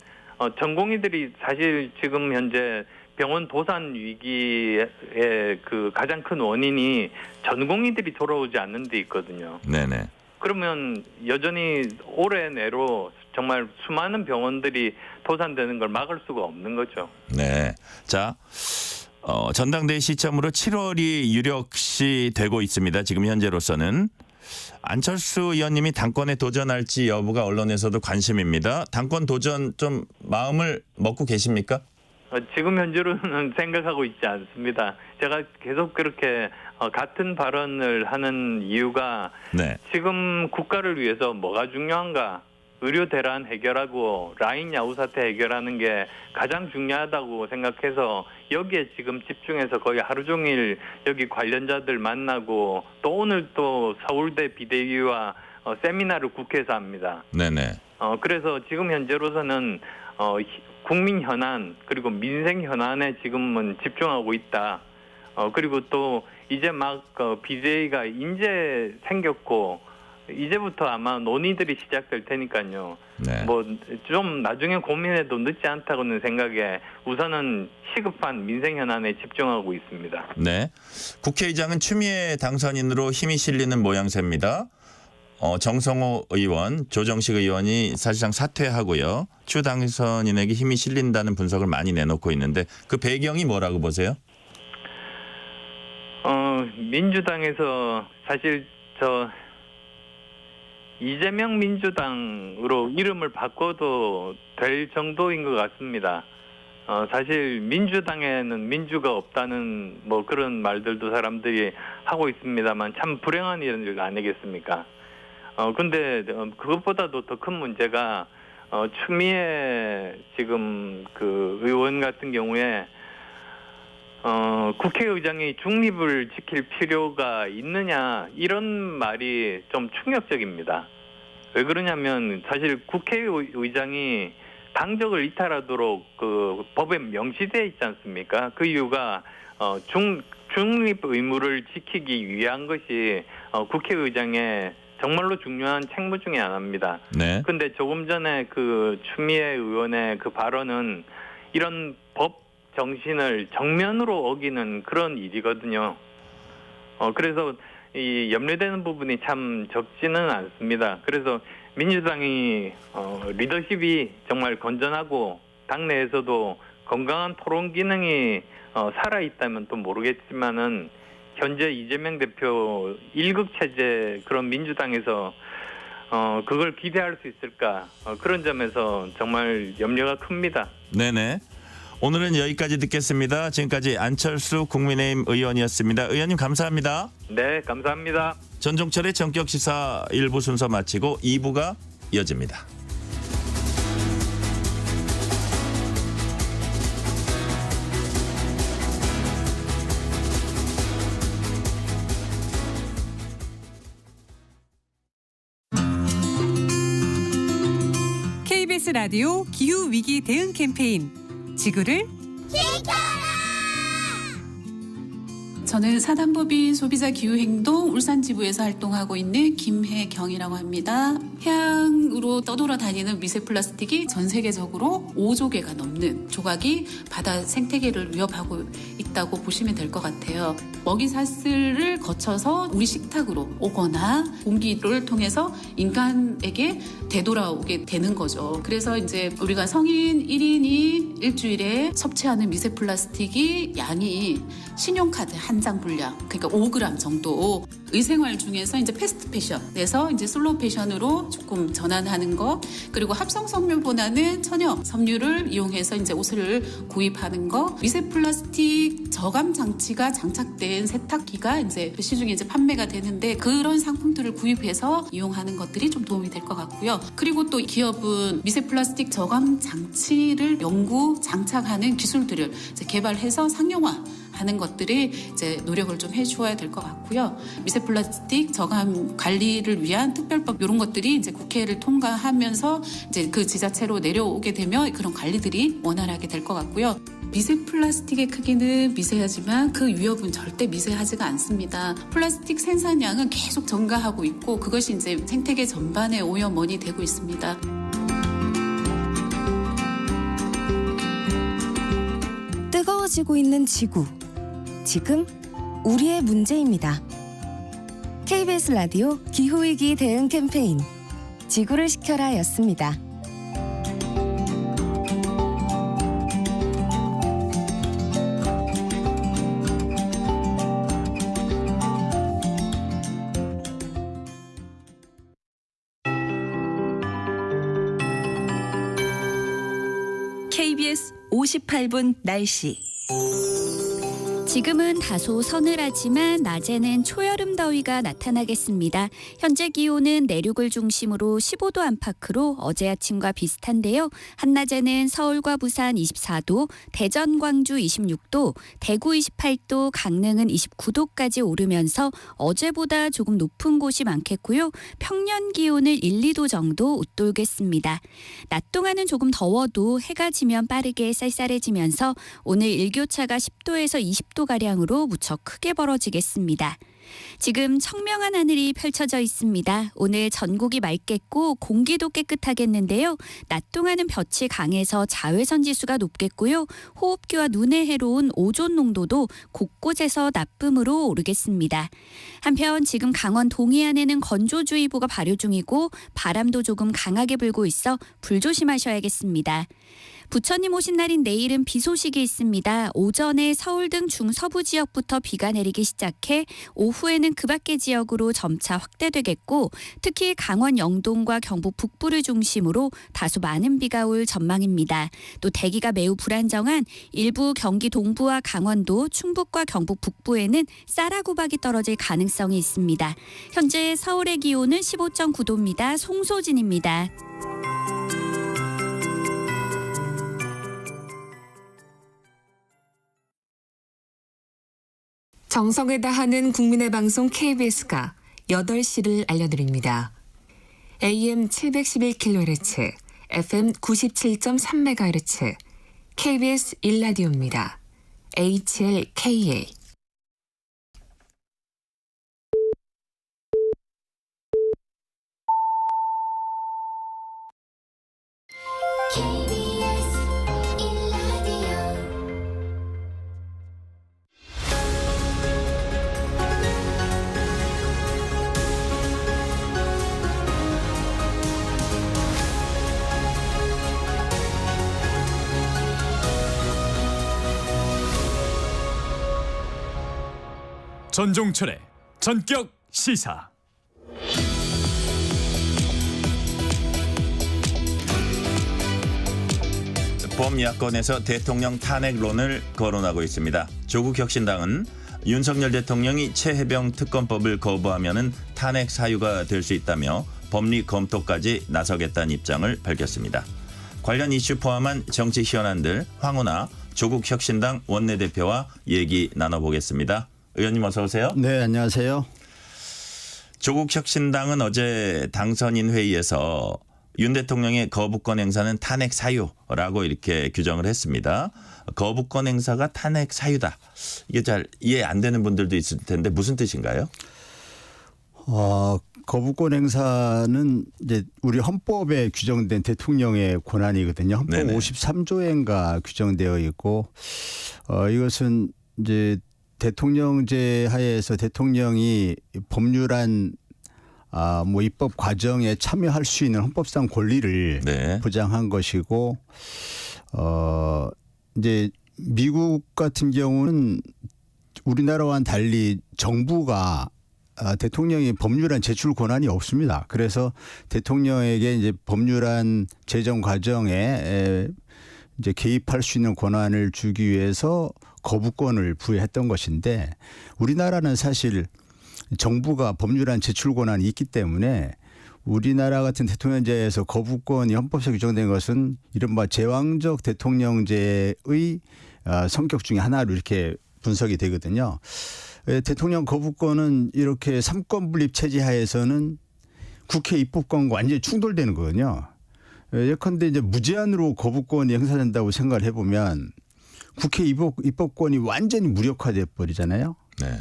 전공의들이 사실 지금 현재 병원 도산 위기의 그 가장 큰 원인이 전공의들이 돌아오지 않는 데 있거든요. 네네. 그러면 여전히 올해 내로 정말 수많은 병원들이 도산되는 걸 막을 수가 없는 거죠. 네. 자, 전당대회 시점으로 7월이 유력시 되고 있습니다. 지금 현재로서는. 안철수 의원님이 당권에 도전할지 여부가 언론에서도 관심입니다. 당권 도전 좀 마음을 먹고 계십니까? 지금 현재로는 생각하고 있지 않습니다. 제가 계속 그렇게 같은 발언을 하는 이유가 네. 지금 국가를 위해서 뭐가 중요한가? 의료 대란 해결하고 라인 야후 사태 해결하는 게 가장 중요하다고 생각해서 여기에 지금 집중해서 거의 하루 종일 여기 관련자들 만나고 또 오늘 또 서울대 비대위와 세미나를 국회에서 합니다. 네네. 그래서 지금 현재로서는 국민 현안 그리고 민생 현안에 지금은 집중하고 있다. 그리고 또 이제 막 비대위가 이제 생겼고 이제부터 아마 논의들이 시작될 테니까요. 네. 뭐 좀 나중에 고민해도 늦지 않다고는 생각에 우선은 시급한 민생 현안에 집중하고 있습니다. 네. 국회의장은 추미애 당선인으로 힘이 실리는 모양새입니다. 정성호 의원, 조정식 의원이 사실상 사퇴하고요. 추 당선인에게 힘이 실린다는 분석을 많이 내놓고 있는데 그 배경이 뭐라고 보세요? 민주당에서 사실 이재명 민주당으로 이름을 바꿔도 될 정도인 것 같습니다. 사실 민주당에는 민주가 없다는 뭐 그런 말들도 사람들이 하고 있습니다만 참 불행한 일 아니겠습니까? 근데 그것보다도 더 큰 문제가 추미애 지금 그 의원 같은 경우에 국회의장이 중립을 지킬 필요가 있느냐 이런 말이 좀 충격적입니다. 왜 그러냐면 사실 국회의장이 당적을 이탈하도록 그 법에 명시되어 있지 않습니까? 그 이유가 중립 의무를 지키기 위한 것이 국회의장의 정말로 중요한 책무 중에 하나입니다. 네. 근데 조금 전에 그 추미애 의원의 그 발언은 이런 법 정신을 정면으로 어기는 그런 일이거든요. 그래서 이 염려되는 부분이 참 적지는 않습니다. 그래서 민주당이 리더십이 정말 건전하고 당내에서도 건강한 토론 기능이 살아 있다면 또 모르겠지만은 현재 이재명 대표 일극 체제 그런 민주당에서 그걸 기대할 수 있을까 그런 점에서 정말 염려가 큽니다. 네네. 오늘은 여기까지 듣겠습니다. 지금까지 안철수 국민의힘 의원이었습니다. 의원님 감사합니다. 네, 감사합니다. 전종철의 전격시사 1부 순서 마치고 2부가 이어집니다. KBS 라디오 기후위기 대응 캠페인 지구를 저는 사단법인 소비자 기후행동 울산지부에서 활동하고 있는 김혜경이라고 합니다. 해양으로 떠돌아다니는 미세 플라스틱이 전 세계적으로 5조 개가 넘는 조각이 바다 생태계를 위협하고 있다고 보시면 될 것 같아요. 먹이사슬을 거쳐서 우리 식탁으로 오거나 공기를 통해서 인간에게 되돌아오게 되는 거죠. 그래서 이제 우리가 성인 1인이 일주일에 섭취하는 미세 플라스틱이 양이 신용카드 한 장 분량, 그러니까 5g 정도. 의생활 중에서 이제 패스트 패션에서 이제 슬로우 패션으로 조금 전환하는 것, 그리고 합성 섬유보다는 천연 섬유를 이용해서 이제 옷을 구입하는 것, 미세 플라스틱 저감 장치가 장착된 세탁기가 이제 시중에 이제 판매가 되는데 그런 상품들을 구입해서 이용하는 것들이 좀 도움이 될 것 같고요. 그리고 또 기업은 미세 플라스틱 저감 장치를 연구 장착하는 기술들을 이제 개발해서 상용화 하는 것들이 이제 노력을 좀 해주어야 될 것 같고요. 미세 플라스틱 저감 관리를 위한 특별법 이런 것들이 이제 국회를 통과하면서 이제 그 지자체로 내려오게 되면 그런 관리들이 원활하게 될 것 같고요. 미세 플라스틱의 크기는 미세하지만 그 위협은 절대 미세하지가 않습니다. 플라스틱 생산량은 계속 증가하고 있고 그것이 이제 생태계 전반의 오염원이 되고 있습니다. 뜨거워지고 있는 지구. 지금 우리의 문제입니다. KBS 라디오 기후위기 대응 캠페인 지구를 지켜라 였습니다. KBS 58분 날씨. 지금은 다소 서늘하지만 낮에는 초여름 더위가 나타나겠습니다. 현재 기온은 내륙을 중심으로 15도 안팎으로 어제 아침과 비슷한데요. 한낮에는 서울과 부산 24도, 대전, 광주 26도, 대구 28도, 강릉은 29도까지 오르면서 어제보다 조금 높은 곳이 많겠고요. 평년 기온을 1, 2도 정도 웃돌겠습니다. 낮 동안은 조금 더워도 해가 지면 빠르게 쌀쌀해지면서 오늘 일교차가 10도에서 20도가량으로 무척 크게 벌어지겠습니다. 지금 청명한 하늘이 펼쳐져 있습니다. 오늘 전국이 맑겠고 공기도 깨끗하겠는데요. 낮 동안은 볕이 강해서 자외선 지수가 높겠고요. 호흡기와 눈에 해로운 오존 농도도 곳곳에서 나쁨으로 오르겠습니다. 한편 지금 강원 동해안에는 건조주의보가 발효 중이고 바람도 조금 강하게 불고 있어 불조심하셔야겠습니다. 부처님 오신 날인 내일은 비 소식이 있습니다. 오전에 서울 등 중서부 지역부터 비가 내리기 시작해 오후에는 그 밖의 지역으로 점차 확대되겠고 특히 강원 영동과 경북 북부를 중심으로 다소 많은 비가 올 전망입니다. 또 대기가 매우 불안정한 일부 경기 동부와 강원도, 충북과 경북 북부에는 쌀아구박이 떨어질 가능성이 있습니다. 현재 서울의 기온은 15.9도입니다. 송소진입니다. 정성을 다하는 국민의 방송 KBS가 8시를 알려드립니다. AM 711kHz, FM 97.3MHz, KBS 1라디오입니다. HLKA. 전종철의 전격 시사. 범야권에서 대통령 탄핵론을 거론하고 있습니다. 조국혁신당은 윤석열 대통령이 최혜병 특검법을 거부하면은 탄핵 사유가 될 수 있다며 법리 검토까지 나서겠다는 입장을 밝혔습니다. 관련 이슈 포함한 정치 현안들 황운하 조국혁신당 원내대표와 얘기 나눠보겠습니다. 의원님 어서 오세요. 네, 안녕하세요. 조국혁신당은 어제 당선인 회의에서 윤 대통령의 거부권 행사는 탄핵 사유라고 이렇게 규정을 했습니다. 거부권 행사가 탄핵 사유다. 이게 잘 이해 안 되는 분들도 있을 텐데 무슨 뜻인가요? 거부권 행사는 이제 우리 헌법에 규정된 대통령의 권한이거든요. 헌법 네네. 53조인가 규정되어 있고 이것은 이제 대통령제 하에서 대통령이 법률안 뭐 입법 과정에 참여할 수 있는 헌법상 권리를 네. 보장한 것이고 이제 미국 같은 경우는 우리나라와는 달리 정부가 대통령이 법률안 제출 권한이 없습니다. 그래서 대통령에게 이제 법률안 제정 과정에 이제 개입할 수 있는 권한을 주기 위해서 거부권을 부여했던 것인데 우리나라는 사실 정부가 법률안 제출 권한이 있기 때문에 우리나라 같은 대통령제에서 거부권이 헌법상 규정된 것은 이른바 제왕적 대통령제의 성격 중에 하나로 이렇게 분석이 되거든요. 대통령 거부권은 이렇게 삼권 분립 체제 하에서는 국회 입법권과 완전히 충돌되는 거거든요. 예컨대 이제 무제한으로 거부권이 행사된다고 생각을 해보면 국회 입법권이 완전히 무력화돼 버리잖아요. 네.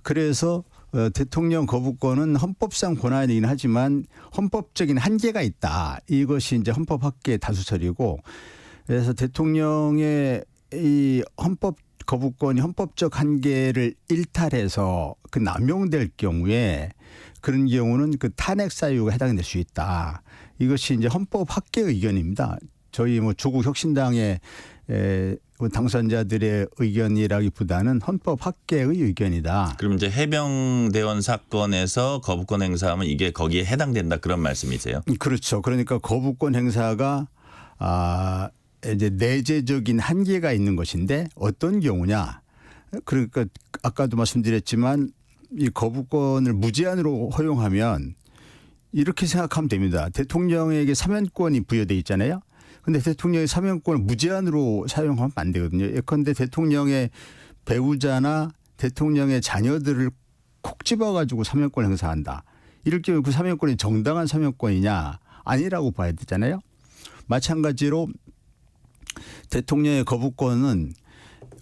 그래서 대통령 거부권은 헌법상 권한이긴 하지만 헌법적인 한계가 있다. 이것이 이제 헌법학계의 다수설이고 그래서 대통령의 이 헌법 거부권이 헌법적 한계를 일탈해서 그 남용될 경우에 그런 경우는 그 탄핵 사유가 해당될 수 있다. 이것이 이제 헌법학계의 의견입니다. 저희 뭐 조국 혁신당의 당선자들의 의견이라기보다는 헌법학계의 의견이다. 그럼 이제 해병대원 사건에서 거부권 행사하면 이게 거기에 해당된다 그런 말씀이세요? 그렇죠. 그러니까 거부권 행사가 이제 내재적인 한계가 있는 것인데 어떤 경우냐. 그러니까 아까도 말씀드렸지만 이 거부권을 무제한으로 허용하면 이렇게 생각하면 됩니다. 대통령에게 사면권이 부여돼 있잖아요. 그런데 대통령의 사면권을 무제한으로 사용하면 안 되거든요. 예컨대 대통령의 배우자나 대통령의 자녀들을 콕 집어가지고 사면권 행사한다. 이럴 경우 그 사면권이 정당한 사면권이냐 아니라고 봐야 되잖아요. 마찬가지로 대통령의 거부권은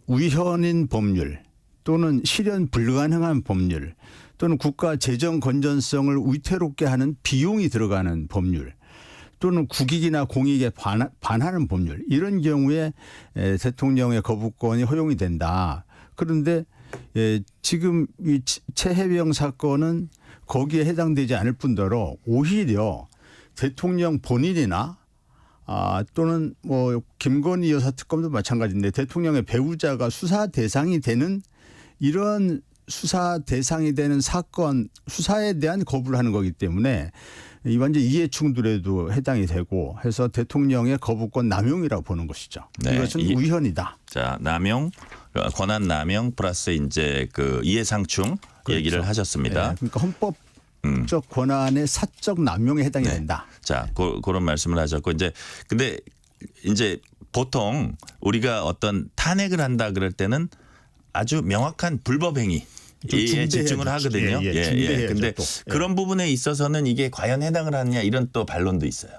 위헌인 법률 또는 실현 불가능한 법률 또는 국가 재정 건전성을 위태롭게 하는 비용이 들어가는 법률 또는 국익이나 공익에 반하는 법률 이런 경우에 대통령의 거부권이 허용이 된다. 그런데 지금 이 최혜병 사건은 거기에 해당되지 않을 뿐더러 오히려 대통령 본인이나 또는 뭐 김건희 여사 특검도 마찬가지인데 대통령의 배우자가 수사 대상이 되는 이런 수사 대상이 되는 사건 수사에 대한 거부를 하는 거기 때문에 이 완전 이해 충돌에도 해당이 되고 해서 대통령의 거부권 남용이라고 보는 것이죠. 네. 이것은 우현이다. 자, 남용, 권한 남용 플러스 이제 그 이해상충 그렇죠. 얘기를 하셨습니다. 네. 그러니까 헌법적 권한의 사적 남용에 해당이 네. 된다. 자, 그런 말씀을 하셨고 근데 이제 보통 우리가 어떤 탄핵을 한다 그럴 때는 아주 명확한 불법 행위 에 집중을 하거든요. 근데 그런 부분에 있어서는 이게 과연 해당을 하느냐 이런 또 반론도 있어요.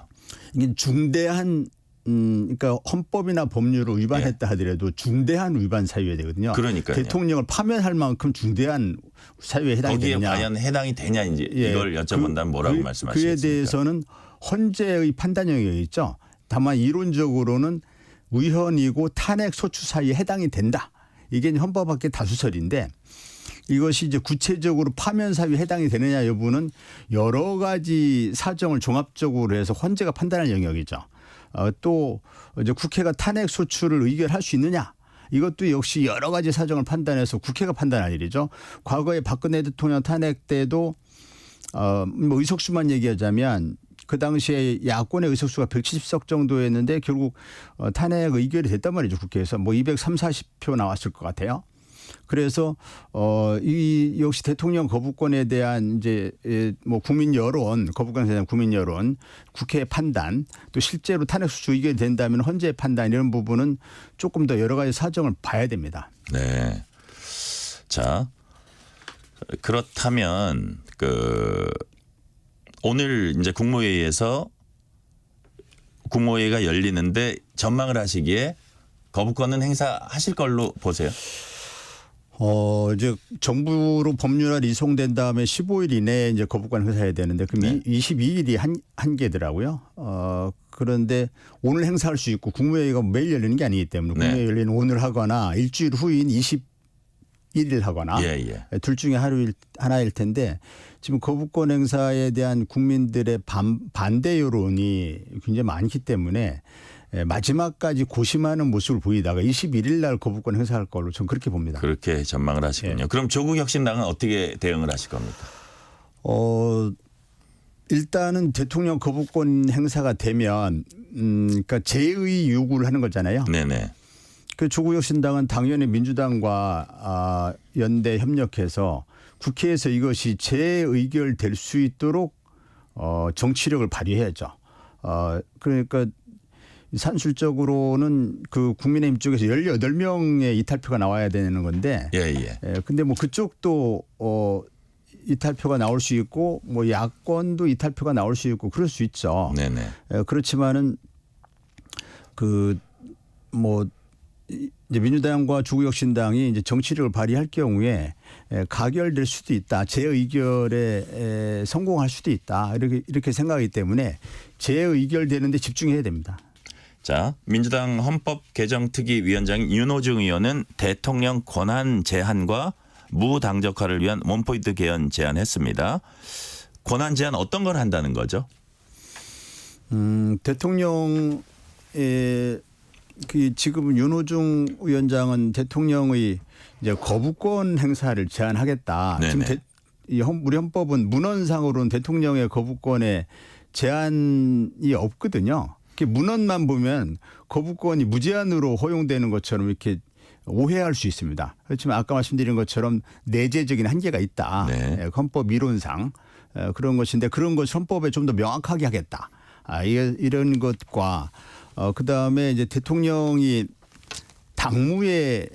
이게 중대한 그러니까 헌법이나 법률을 위반했다 하더라도 중대한 위반 사유에 되거든요. 그러니까요. 대통령을 파면할 만큼 중대한 사유에 해당이 거기에 되느냐. 과연 해당이 되냐 이제 이걸 여쭤본다면 뭐라고 말씀하시겠습니까? 그에 대해서는 헌재의 판단 영역이 있죠. 다만 이론적으로는 위헌이고 탄핵 소추 사유에 해당이 된다. 이게 헌법학계 다수설인데 이것이 이제 구체적으로 파면 사유에 해당이 되느냐 여부는 여러 가지 사정을 종합적으로 해서 헌재가 판단할 영역이죠. 또 이제 국회가 탄핵 소추를 의결할 수 있느냐 이것도 역시 여러 가지 사정을 판단해서 국회가 판단할 일이죠. 과거에 박근혜 대통령 탄핵 때도 뭐 의석수만 얘기하자면 그 당시에 야권의 의석수가 170석 정도였는데 결국 탄핵 의결이 됐단 말이죠. 국회에서 뭐 230-40표 나왔을 것 같아요. 그래서 이 역시 대통령 거부권에 대한 이제 뭐 국민 여론, 거부권에 대한 국민 여론, 국회의 판단, 또 실제로 탄핵 소추 의결이 된다면 헌재의 판단 이런 부분은 조금 더 여러 가지 사정을 봐야 됩니다. 네. 자, 그렇다면 오늘 이제 국무회의에서 국무회의가 열리는데 전망을 하시기에 거부권은 행사하실 걸로 보세요. 이제 정부로 법률안 이송된 다음에 15일 이내에 이제 거부권 행사해야 되는데 그럼 22일이 한계더라고요. 그런데 오늘 행사할 수 있고 국무회의가 매일 열리는 게 아니기 때문에 국무회의 열리는 오늘 하거나 일주일 후인 21일 하거나 둘 중에 하나일 텐데 지금 거부권 행사에 대한 국민들의 반대 여론이 굉장히 많기 때문에 마지막까지 고심하는 모습을 보이다가 21일 날 거부권 행사할 걸로 저는 그렇게 봅니다. 그렇게 전망을 하시군요. 그럼 조국혁신당은 어떻게 대응을 하실 겁니까? 일단은 대통령 거부권 행사가 되면 그러니까 재의 요구를 하는 거잖아요. 네네. 그 조국혁신당은 당연히 민주당과 연대 협력해서 국회에서 이것이 재의결될 수 있도록 정치력을 발휘해야죠. 그러니까 산술적으로는 그 국민의힘 쪽에서 18명의 이탈표가 나와야 되는 건데. 근데 뭐 그쪽도 이탈표가 나올 수 있고 뭐 야권도 이탈표가 나올 수 있고 그럴 수 있죠. 네네. 그렇지만은 이제 민주당과 조국혁신당이 이제 정치력을 발휘할 경우에 가결될 수도 있다. 재의결에 성공할 수도 있다. 이렇게 생각하기 때문에 재의결되는 데 집중해야 됩니다. 자, 민주당 헌법개정특위위원장 윤호중 의원은 대통령 권한 제한과 무당적화를 위한 원포인트 개헌 제안했습니다. 권한 제한 어떤 걸 한다는 거죠? 대통령의 지금 윤호중 위원장은 대통령의 이제 거부권 행사를 제한하겠다. 네네. 지금 우리 헌법은 문헌상으로는 대통령의 거부권에 제한이 없거든요. 문헌만 보면 거부권이 무제한으로 허용되는 것처럼 이렇게 오해할 수 있습니다. 그렇지만 아까 말씀드린 것처럼 내재적인 한계가 있다. 헌법 이론상 그런 것인데 그런 것을 헌법에 좀 더 명확하게 하겠다. 이런 것과 그다음에 이제 대통령이 당무에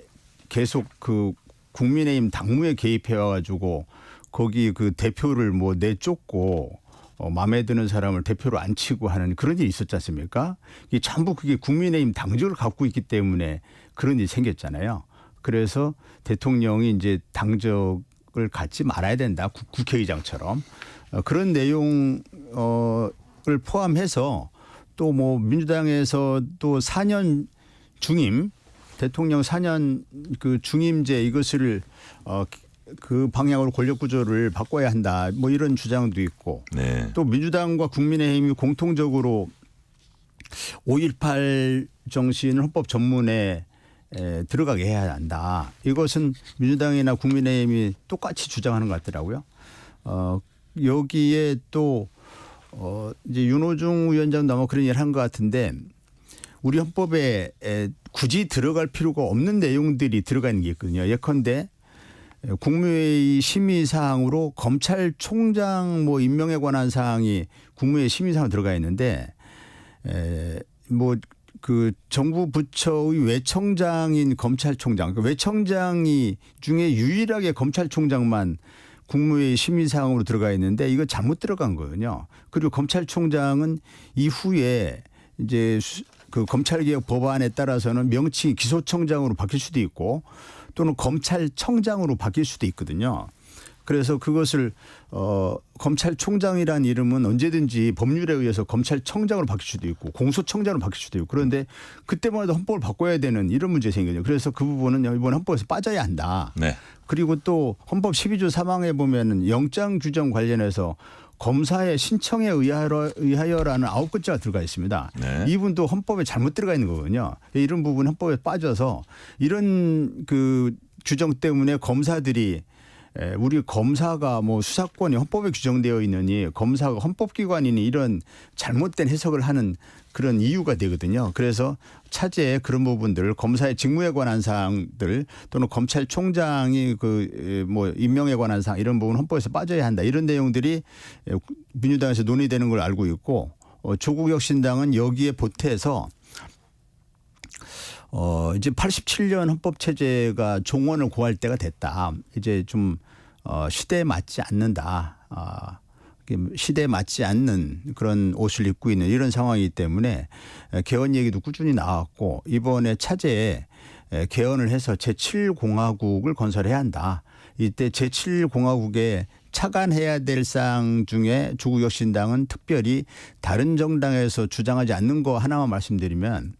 계속 그 국민의힘 당무에 개입해 와가지고 거기 그 대표를 뭐 내쫓고 마음에 드는 사람을 대표로 앉히고 하는 그런 일이 있었지 않습니까? 이게 전부 그게 국민의힘 당적을 갖고 있기 때문에 그런 일이 생겼잖아요. 그래서 대통령이 이제 당적을 갖지 말아야 된다. 국회의장처럼. 그런 내용을 포함해서 또 뭐 민주당에서 또 4년 중임 대통령 4년 그 중임제 이것을 그 방향으로 권력 구조를 바꿔야 한다. 뭐 이런 주장도 있고 또 민주당과 국민의힘이 공통적으로 5.18 정신을 헌법 전문에 들어가게 해야 한다. 이것은 민주당이나 국민의힘이 똑같이 주장하는 것 같더라고요. 여기에 또 이제 윤호중 위원장도 아마 그런 얘기를 한 것 같은데 우리 헌법에 굳이 들어갈 필요가 없는 내용들이 들어가 있는 게 있거든요. 예컨대 국무회의 심의 사항으로 검찰총장 뭐 임명에 관한 사항이 국무회의 심의 사항 들어가 있는데 뭐 그 정부 부처의 외청장인 검찰총장, 그 외청장이 중에 유일하게 검찰총장만 국무회의 심의 사항으로 들어가 있는데 이거 잘못 들어간 거거든요. 그리고 검찰총장은 이후에 이제 그 검찰개혁 법안에 따라서는 명칭이 기소청장으로 바뀔 수도 있고 또는 검찰청장으로 바뀔 수도 있거든요. 그래서 그것을 검찰총장이라는 이름은 언제든지 법률에 의해서 검찰청장으로 바뀔 수도 있고 공소청장으로 바뀔 수도 있고 그런데 그때만 해도 헌법을 바꿔야 되는 이런 문제가 생겨요. 그래서 그 부분은 이번 헌법에서 빠져야 한다. 네. 그리고 또 헌법 12조 3항에 보면은 영장 규정 관련해서 검사의 신청에 의하여라는 9글자가 들어가 있습니다. 네. 이분도 헌법에 잘못 들어가 있는 거거든요. 이런 부분 헌법에 빠져서 이런 그 규정 때문에 검사들이 우리 검사가 뭐 수사권이 헌법에 규정되어 있느니 검사가 헌법기관이니 이런 잘못된 해석을 하는 그런 이유가 되거든요. 그래서 차제에 그런 부분들 검사의 직무에 관한 사항들 또는 검찰총장이 그 뭐 임명에 관한 사항 이런 부분 헌법에서 빠져야 한다. 이런 내용들이 민주당에서 논의되는 걸 알고 있고 조국혁신당은 여기에 보태서 이제 87년 헌법 체제가 종원을 고할 때가 됐다. 이제 좀 시대에 맞지 않는다. 시대에 맞지 않는 그런 옷을 입고 있는 이런 상황이기 때문에 개헌 얘기도 꾸준히 나왔고 이번에 차제에 개헌을 해서 제7공화국을 건설해야 한다. 이때 제7공화국에 차관해야 될 사항 중에 조국혁신당은 특별히 다른 정당에서 주장하지 않는 거 하나만 말씀드리면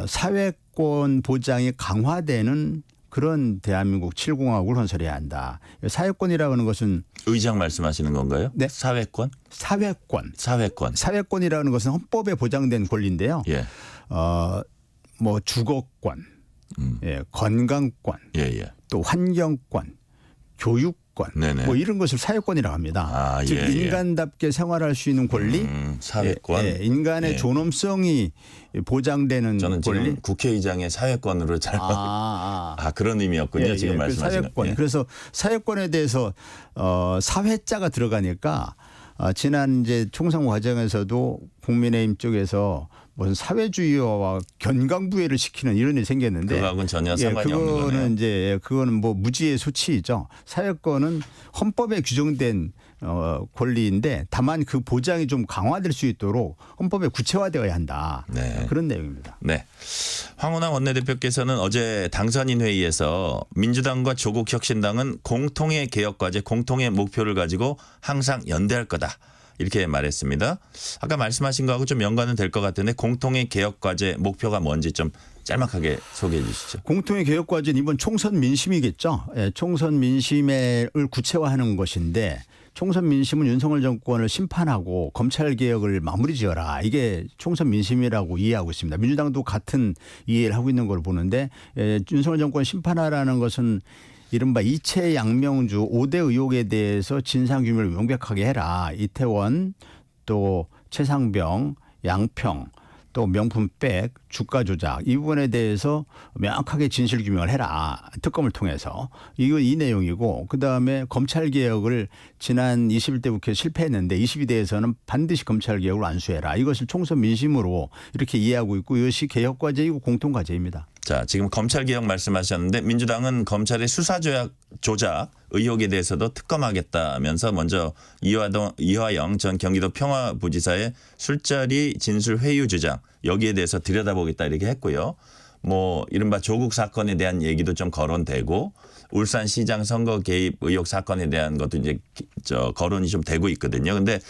사회권 보장이 강화되는 그런 대한민국 7공화국을 건설해야 한다. 사회권이라고 하는 것은 의장 말씀하시는 건가요? 네. 사회권? 사회권이라는 것은 헌법에 보장된 권리인데요. 예. 뭐 주거권, 예, 건강권, 또 환경권, 교육권 네네. 뭐 이런 것을 사회권이라고 합니다. 즉 인간답게 생활할 수 있는 권리, 사회권, 인간의 존엄성이 보장되는 저는 권리. 지금 국회의장의 사회권으로 잘 그런 의미였군요. 지금 말씀하시는 사회권. 그래서 사회권에 대해서 사회자가 들어가니까 지난 이제 총선 과정에서도 국민의힘 쪽에서 무슨 사회주의와 견강부회를 시키는 이런 일이 생겼는데 그거하고는 전혀 상관이 없는 거네요. 그거는 이제 그거는 뭐 무지의 소치이죠. 사회권은 헌법에 규정된 권리인데 다만 그 보장이 좀 강화될 수 있도록 헌법에 구체화되어야 한다. 네. 그런 내용입니다. 네. 황운하 원내대표께서는 어제 당선인 회의에서 민주당과 조국혁신당은 공통의 개혁과제, 공통의 목표를 가지고 항상 연대할 거다. 이렇게 말했습니다. 아까 말씀하신 거하고 좀 연관은 될 것 같은데 공통의 개혁과제 목표가 뭔지 좀 짤막하게 소개해 주시죠. 공통의 개혁과제는 이번 총선 민심이겠죠. 예, 총선 민심을 구체화하는 것인데 총선 민심은 윤석열 정권을 심판하고 검찰개혁을 마무리 지어라. 이게 총선 민심이라고 이해하고 있습니다. 민주당도 같은 이해를 하고 있는 걸 보는데 윤석열 정권 심판하라는 것은 이른바 이채 양명주 5대 의혹에 대해서 진상규명을 명백하게 해라. 이태원 또 최상병 양평 또 명품백 주가 조작 이 부분에 대해서 명확하게 진실규명을 해라. 특검을 통해서. 이 내용이고 그다음에 검찰개혁을 지난 21대 국회에 실패했는데 22대에서는 반드시 검찰개혁을 완수해라. 이것을 총선 민심으로 이렇게 이해하고 있고 이것이 개혁과제이고 공통과제입니다. 자, 지금 검찰개혁 말씀하셨는데 민주당은 검찰의 수사조작 의혹에 대해서도 특검하겠다면서 먼저 이화영 전 경기도 평화부지사의 술자리 진술 회유 주장 여기에 대해서 들여다보겠다 이렇게 했고요. 뭐 이른바 조국 사건에 대한 얘기도 좀 거론되고 울산시장 선거 개입 의혹 사건에 대한 것도 이제 거론이 좀 되고 있거든요. 근데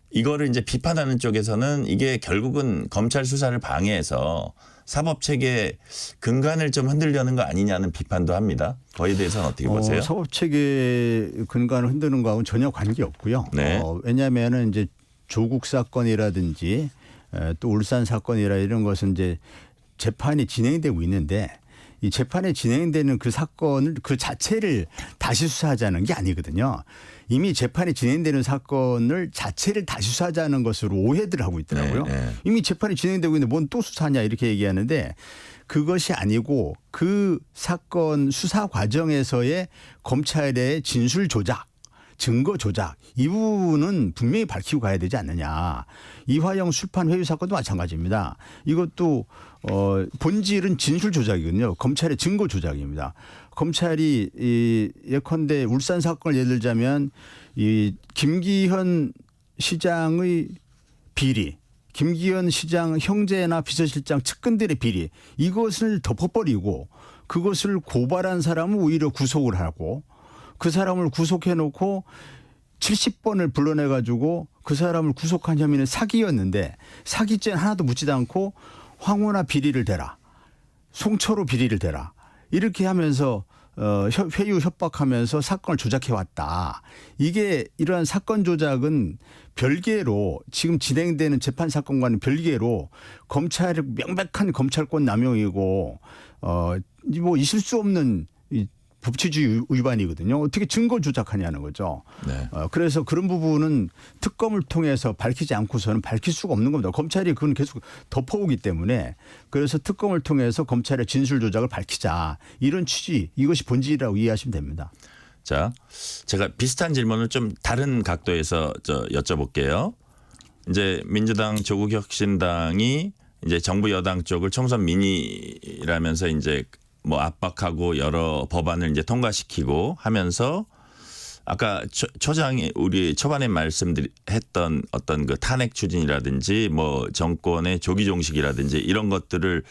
이거를 이제 비판하는 쪽에서는 이게 결국은 검찰 수사를 방해해서 사법체계 근간을 좀 흔들려는 거 아니냐는 비판도 합니다. 거기에 대해서는 어떻게 보세요? 사법체계 근간을 흔드는 거하고는 전혀 관계없고요. 네. 왜냐하면 이제 조국 사건이라든지 또 울산 사건이라 이런 것은 이제 재판이 진행되고 있는데 이 재판에 진행되는 그 사건을 그 자체를 다시 수사하자는 게 아니거든요. 이미 재판이 진행되는 사건을 자체를 다시 수사하자는 것으로 오해들 하고 있더라고요. 이미 재판이 진행되고 있는데 뭔 또 수사하냐 이렇게 얘기하는데 그것이 아니고 그 사건 수사 과정에서의 검찰의 진술 조작, 증거 조작 이 부분은 분명히 밝히고 가야 되지 않느냐. 이화영 술판 회유 사건도 마찬가지입니다. 이것도 본질은 진술 조작이거든요. 검찰의 증거 조작입니다. 검찰이 예컨대 울산 사건을 예를 들자면 이 김기현 시장의 비리, 김기현 시장 형제나 비서실장 측근들의 비리 이것을 덮어버리고 그것을 고발한 사람은 오히려 구속을 하고 그 사람을 구속해 놓고 70번을 불러내 가지고 그 사람을 구속한 혐의는 사기였는데 사기죄 하나도 묻지도 않고 황우나 비리를 대라. 송철호 비리를 대라. 이렇게 하면서 회유 협박하면서 사건을 조작해 왔다. 이게 이러한 사건 조작은 별개로 지금 진행되는 재판 사건과는 별개로 검찰의 명백한 검찰권 남용이고 뭐 있을 수 없는 법치주의 위반이거든요. 어떻게 증거 조작하냐는 거죠. 네. 그래서 그런 부분은 특검을 통해서 밝히지 않고서는 밝힐 수가 없는 겁니다. 검찰이 그건 계속 덮어오기 때문에 그래서 특검을 통해서 검찰의 진술 조작을 밝히자. 이런 취지 이것이 본질이라고 이해하시면 됩니다. 자, 제가 비슷한 질문을 좀 다른 각도에서 여쭤볼게요. 이제 민주당 조국혁신당이 이제 정부 여당 쪽을 총선 민의라면서 이제 뭐 압박하고 여러 법안을 이제 통과시키고 하면서 아까 초장이 우리 초반에 말씀했던 어떤 그 탄핵 추진이라든지 뭐 정권의 조기 종식이라든지 이런 것들을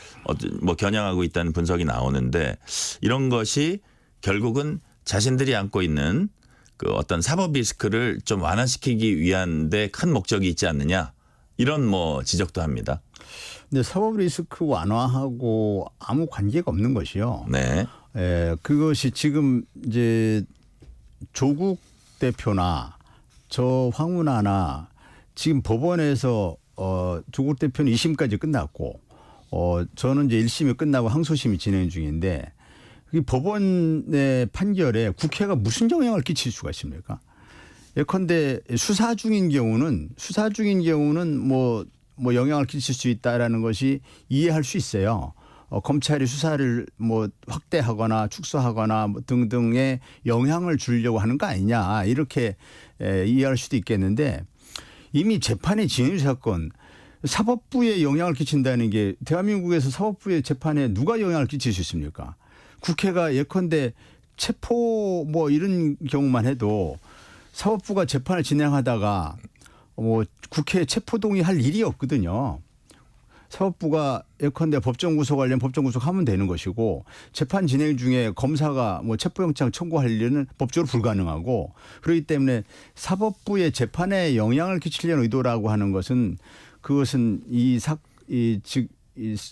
뭐 겨냥하고 있다는 분석이 나오는데 이런 것이 결국은 자신들이 안고 있는 그 어떤 사법 리스크를 좀 완화시키기 위한 데 큰 목적이 있지 않느냐 이런 뭐 지적도 합니다. 근데 사법 리스크 완화하고 아무 관계가 없는 것이요. 네. 그것이 지금 이제 조국 대표나 저 황운하나 지금 법원에서 조국 대표는 2심까지 끝났고 저는 이제 1심이 끝나고 항소심이 진행 중인데 이 법원의 판결에 국회가 무슨 영향을 끼칠 수가 있습니까? 예컨대 수사 중인 경우는 뭐 영향을 끼칠 수 있다라는 것이 이해할 수 있어요. 검찰이 수사를 뭐 확대하거나 축소하거나 뭐 등등의 영향을 주려고 하는 거 아니냐 이렇게 이해할 수도 있겠는데 이미 재판이 진행 사건 사법부에 영향을 끼친다는 게 대한민국에서 사법부의 재판에 누가 영향을 끼칠 수 있습니까? 국회가 예컨대 체포 뭐 이런 경우만 해도 사법부가 재판을 진행하다가 뭐 국회에 체포 동의할 일이 없거든요. 사법부가 예컨대 법정 구속 관련 법정 구속하면 되는 것이고 재판 진행 중에 검사가 뭐 체포영장 청구할 일은 법적으로 불가능하고 그렇기 때문에 사법부의 재판에 영향을 끼치려는 의도라고 하는 것은 그것은 이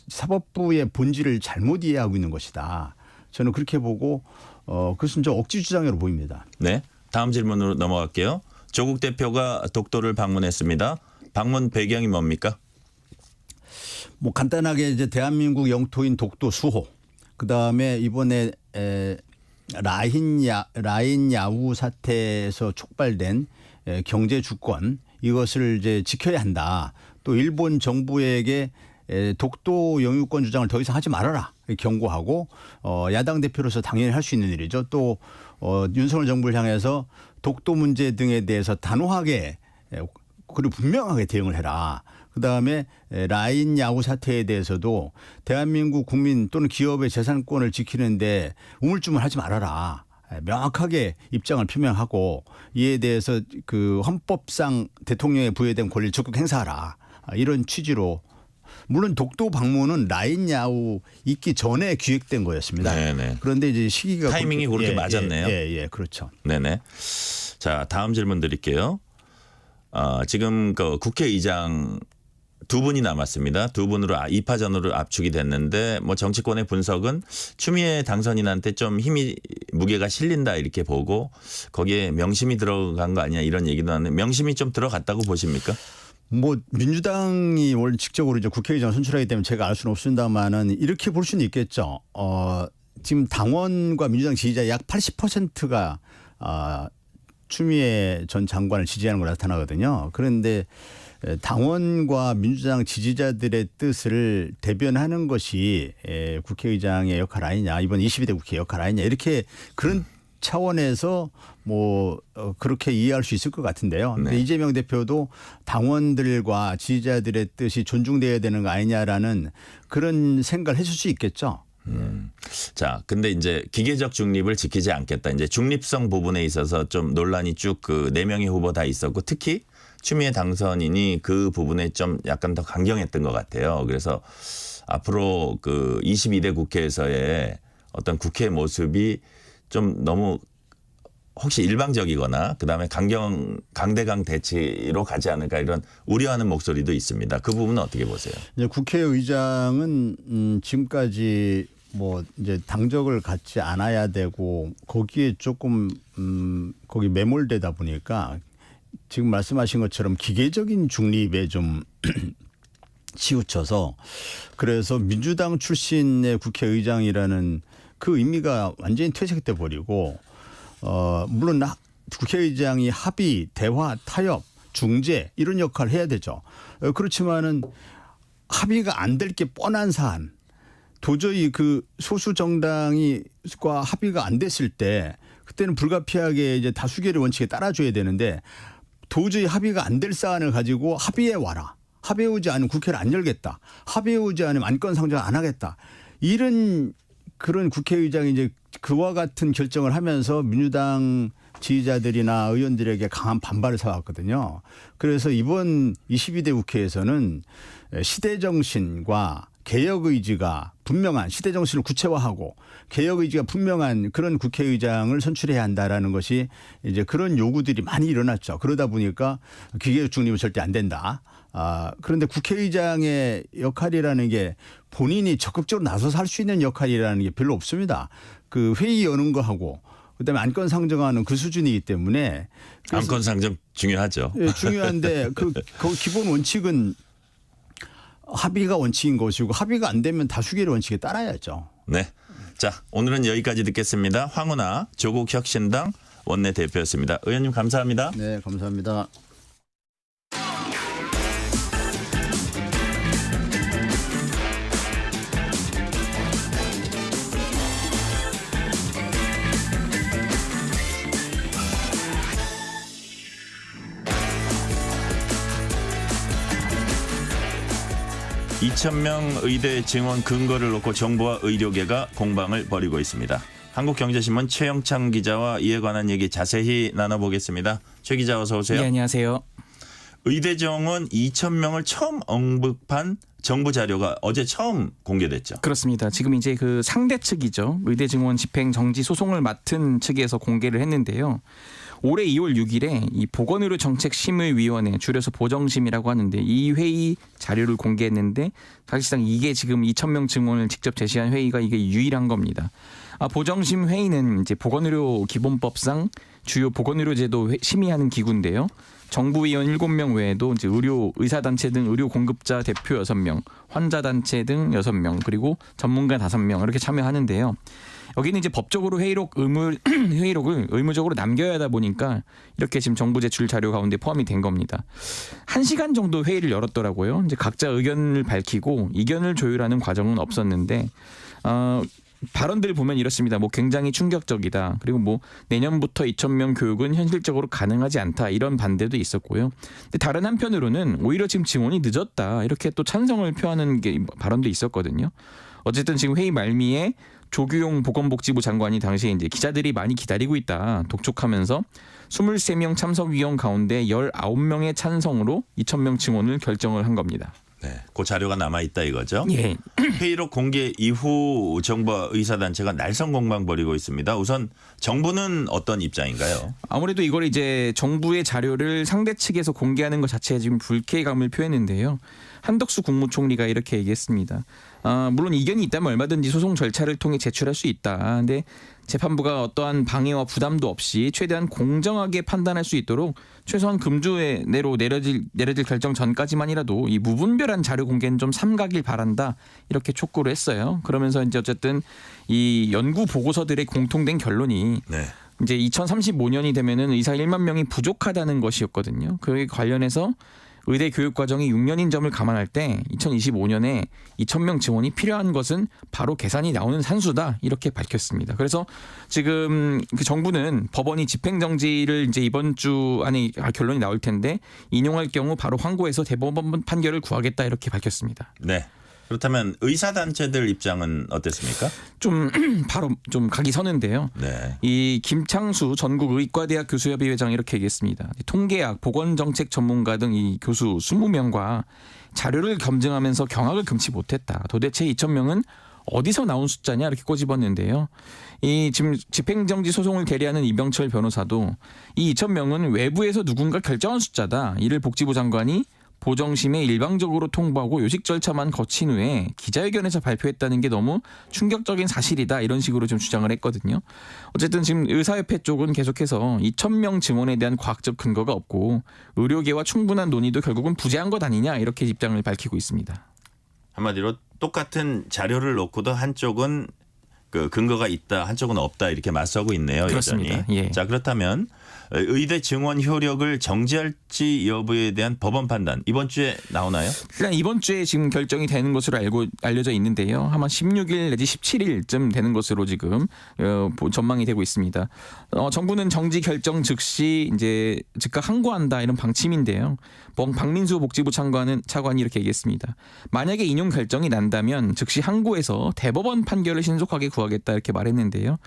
사법부의 본질을 잘못 이해하고 있는 것이다. 저는 그렇게 보고 그것은 좀 억지 주장으로 보입니다. 네, 다음 질문으로 넘어갈게요. 조국 대표가 독도를 방문했습니다. 방문 배경이 뭡니까? 뭐 간단하게 이제 대한민국 영토인 독도 수호, 그 다음에 이번에 라인 야후 사태에서 촉발된 경제 주권 이것을 이제 지켜야 한다. 또 일본 정부에게 독도 영유권 주장을 더 이상 하지 말아라 경고하고 야당 대표로서 당연히 할 수 있는 일이죠. 또 윤석열 정부를 향해서 독도 문제 등에 대해서 단호하게 그리고 분명하게 대응을 해라. 그다음에 라인 야후 사태에 대해서도 대한민국 국민 또는 기업의 재산권을 지키는데 우물쭈물하지 말아라. 명확하게 입장을 표명하고 이에 대해서 그 헌법상 대통령에 부여된 권리를 적극 행사하라. 이런 취지로 물론 독도 방문은 라인 야후 있기 전에 기획된 거였습니다. 네네. 그런데 이제 시기가 타이밍이 그렇게 맞았네요. 예, 그렇죠. 네네. 자, 다음 질문 드릴게요. 지금 그 국회의장 두 분이 남았습니다. 두 분으로 2파전으로 압축이 됐는데 뭐 정치권의 분석은 추미애 당선인한테 좀 무게가 실린다 이렇게 보고 거기에 명심이 들어간 거 아니냐 이런 얘기도 하는데 명심이 좀 들어갔다고 보십니까? 뭐 민주당이 원칙적으로 이제 국회의장 선출하기 때문에 제가 알 수는 없습니다만은 이렇게 볼 수는 있겠죠. 지금 당원과 민주당 지지자 약 80%가 추미애 전 장관을 지지하는 걸로 나타나거든요. 그런데 당원과 민주당 지지자들의 뜻을 대변하는 것이 국회의장의 역할 아니냐, 이번 22대 국회 역할 아니냐, 이렇게 그런 차원에서 뭐 그렇게 이해할 수 있을 것 같은데요. 근데 네. 이재명 대표도 당원들과 지지자들의 뜻이 존중돼야 되는 거 아니냐라는 그런 생각을 했을 수 있겠죠. 자, 근데 이제 기계적 중립을 지키지 않겠다. 이제 중립성 부분에 있어서 좀 논란이 쭉 그 4명의 후보 다 있었고, 특히 추미애 당선인이 그 부분에 좀 약간 더 강경했던 것 같아요. 그래서 앞으로 그 22대 국회에서의 어떤 국회 모습이 좀 너무 혹시 일방적이거나 그다음에 강대강 대치로 가지 않을까, 이런 우려하는 목소리도 있습니다. 그 부분은 어떻게 보세요? 이제 국회의장은 지금까지 뭐 이제 당적을 갖지 않아야 되고 거기에 조금 거기 매몰되다 보니까 지금 말씀하신 것처럼 기계적인 중립에 좀 치우쳐서, 그래서 민주당 출신의 국회의장이라는 그 의미가 완전히 퇴색돼 버리고, 물론 국회의장이 합의, 대화, 타협, 중재 이런 역할을 해야 되죠. 그렇지만은 합의가 안 될 게 뻔한 사안, 도저히 그 소수 정당과 합의가 안 됐을 때 그때는 불가피하게 이제 다수결의 원칙에 따라줘야 되는데, 도저히 합의가 안 될 사안을 가지고 합의해 와라, 합의해 오지 않으면 국회를 안 열겠다, 합의해 오지 않으면 안건 상정 안 하겠다, 이런 그런 국회의장이 이제 그와 같은 결정을 하면서 민주당 지지자들이나 의원들에게 강한 반발을 사왔거든요. 그래서 이번 22대 국회에서는 시대 정신과 개혁 의지가 분명한, 시대 정신을 구체화하고 개혁 의지가 분명한 그런 국회의장을 선출해야 한다라는 것이 이제 그런 요구들이 많이 일어났죠. 그러다 보니까 기계적 중립은 절대 안 된다. 그런데 국회의장의 역할이라는 게 본인이 적극적으로 나서서 할 수 있는 역할이라는 게 별로 없습니다. 그 회의 여는 거 하고 그다음에 안건 상정하는 그 수준이기 때문에. 안건 상정 중요하죠. 예, 중요한데 그 기본 원칙은 합의가 원칙인 것이고, 합의가 안 되면 다수결의 원칙에 따라야죠. 네. 자, 오늘은 여기까지 듣겠습니다. 황운하 조국혁신당 원내대표였습니다. 의원님 감사합니다. 네, 감사합니다. (2,000명) 의대 증원 근거를 놓고 정부와 의료계가 공방을 벌이고 있습니다. 한국경제신문 최영창 기자와 이에 관한 얘기 자세히 나눠보겠습니다. 최 기자 어서 오세요. 네, 안녕하세요. 의대 정원 2,000명을 처음 언급한 정부 자료가 어제 처음 공개됐죠. 그렇습니다. 지금 이제 그 상대 측이죠. 의대 증원 집행 정지 소송을 맡은 측에서 공개를 했는데요. 올해 2월 6일에 이 보건의료정책심의위원회, 줄여서 보정심이라고 하는데, 이 회의 자료를 공개했는데 사실상 이게 지금 2,000명 증원을 직접 제시한 회의가 이게 유일한 겁니다. 보정심 회의는 이제 보건의료기본법상 주요 보건의료제도 심의하는 기구인데요. 정부위원 7명 외에도 이제 의사단체 등 의료 공급자 대표 6명, 환자단체 등 6명, 그리고 전문가 5명 이렇게 참여하는데요. 여기는 이제 법적으로 회의록을 의무적으로 남겨야 하다 보니까 이렇게 지금 정부 제출 자료 가운데 포함이 된 겁니다. 1시간 정도 회의를 열었더라고요. 이제 각자 의견을 밝히고 이견을 조율하는 과정은 없었는데, 발언들 보면 이렇습니다. 뭐 굉장히 충격적이다. 그리고 뭐 내년부터 2,000명 교육은 현실적으로 가능하지 않다. 이런 반대도 있었고요. 근데 다른 한편으로는 오히려 지금 증원이 늦었다. 이렇게 또 찬성을 표하는 발언도 있었거든요. 어쨌든 지금 회의 말미에 조규용 보건복지부 장관이 당시에 이제 기자들이 많이 기다리고 있다 독촉하면서 23명 참석 위원 가운데 19명의 찬성으로 2,000명 증원을 결정을 한 겁니다. 네, 그 자료가 남아 있다 이거죠. 예. 회의록 공개 이후 정부와 의사단체가 날선 공방 벌이고 있습니다. 우선 정부는 어떤 입장인가요? 아무래도 이걸 이제 정부의 자료를 상대 측에서 공개하는 것 자체에 지금 불쾌감을 표했는데요. 한덕수 국무총리가 이렇게 얘기했습니다. 물론 이견이 있다면 얼마든지 소송 절차를 통해 제출할 수 있다. 근데 재판부가 어떠한 방해와 부담도 없이 최대한 공정하게 판단할 수 있도록 최소한 금주 내로 내려질 결정 전까지만이라도 이 무분별한 자료 공개는 좀 삼가길 바란다. 이렇게 촉구를 했어요. 그러면서 이제 어쨌든 이 연구 보고서들의 공통된 결론이 이제 2035년이 되면은 의사 1만 명이 부족하다는 것이었거든요. 그에 관련해서 의대 교육 과정이 6년인 점을 감안할 때 2025년에 2,000명 지원이 필요한 것은 바로 계산이 나오는 산수다 이렇게 밝혔습니다. 그래서 지금 그 정부는 법원이 집행정지를 이제 이번 주 안에 결론이 나올 텐데 인용할 경우 바로 항고해서 대법원 판결을 구하겠다 이렇게 밝혔습니다. 네. 그렇다면 의사단체들 입장은 어땠습니까? 좀 바로 좀 각이 서는데요. 네. 이 김창수 전국의과대학 교수협의 회장이 이렇게 얘기했습니다. 통계학, 보건정책 전문가 등 이 교수 20명과 자료를 검증하면서 경악을 금치 못했다. 도대체 2,000명은 어디서 나온 숫자냐 이렇게 꼬집었는데요. 이 지금 집행정지 소송을 대리하는 이병철 변호사도 이 2,000명은 외부에서 누군가 결정한 숫자다. 이를 복지부 장관이 보정심에 일방적으로 통보하고 요식 절차만 거친 후에 기자회견에서 발표했다는 게 너무 충격적인 사실이다 이런 식으로 좀 주장을 했거든요. 어쨌든 지금 의사협회 쪽은 계속해서 2,000명 증언에 대한 과학적 근거가 없고 의료계와 충분한 논의도 결국은 부재한 것 아니냐 이렇게 입장을 밝히고 있습니다. 한마디로 똑같은 자료를 놓고도 한쪽은 그 근거가 있다, 한쪽은 없다 이렇게 맞서고 있네요. 그렇습니다. 여전히. 예. 자, 그렇다면 의대 증원 효력을 정지할지 여부에 대한 법원 판단 이번 주에 나오나요? 일단 이번 주에 지금 결정이 되는 것으로 알려져 있는데요. 아마 16일 내지 17일쯤 되는 것으로 지금 전망이 되고 있습니다. 정부는 정지 결정 즉시 이제 즉각 항고한다 이런 방침인데요. 박민수 복지부 차관이 이렇게 얘기했습니다. 만약에 인용 결정이 난다면 즉시 항고해서 대법원 판결을 신속하게 구하겠다 이렇게 말했는데요.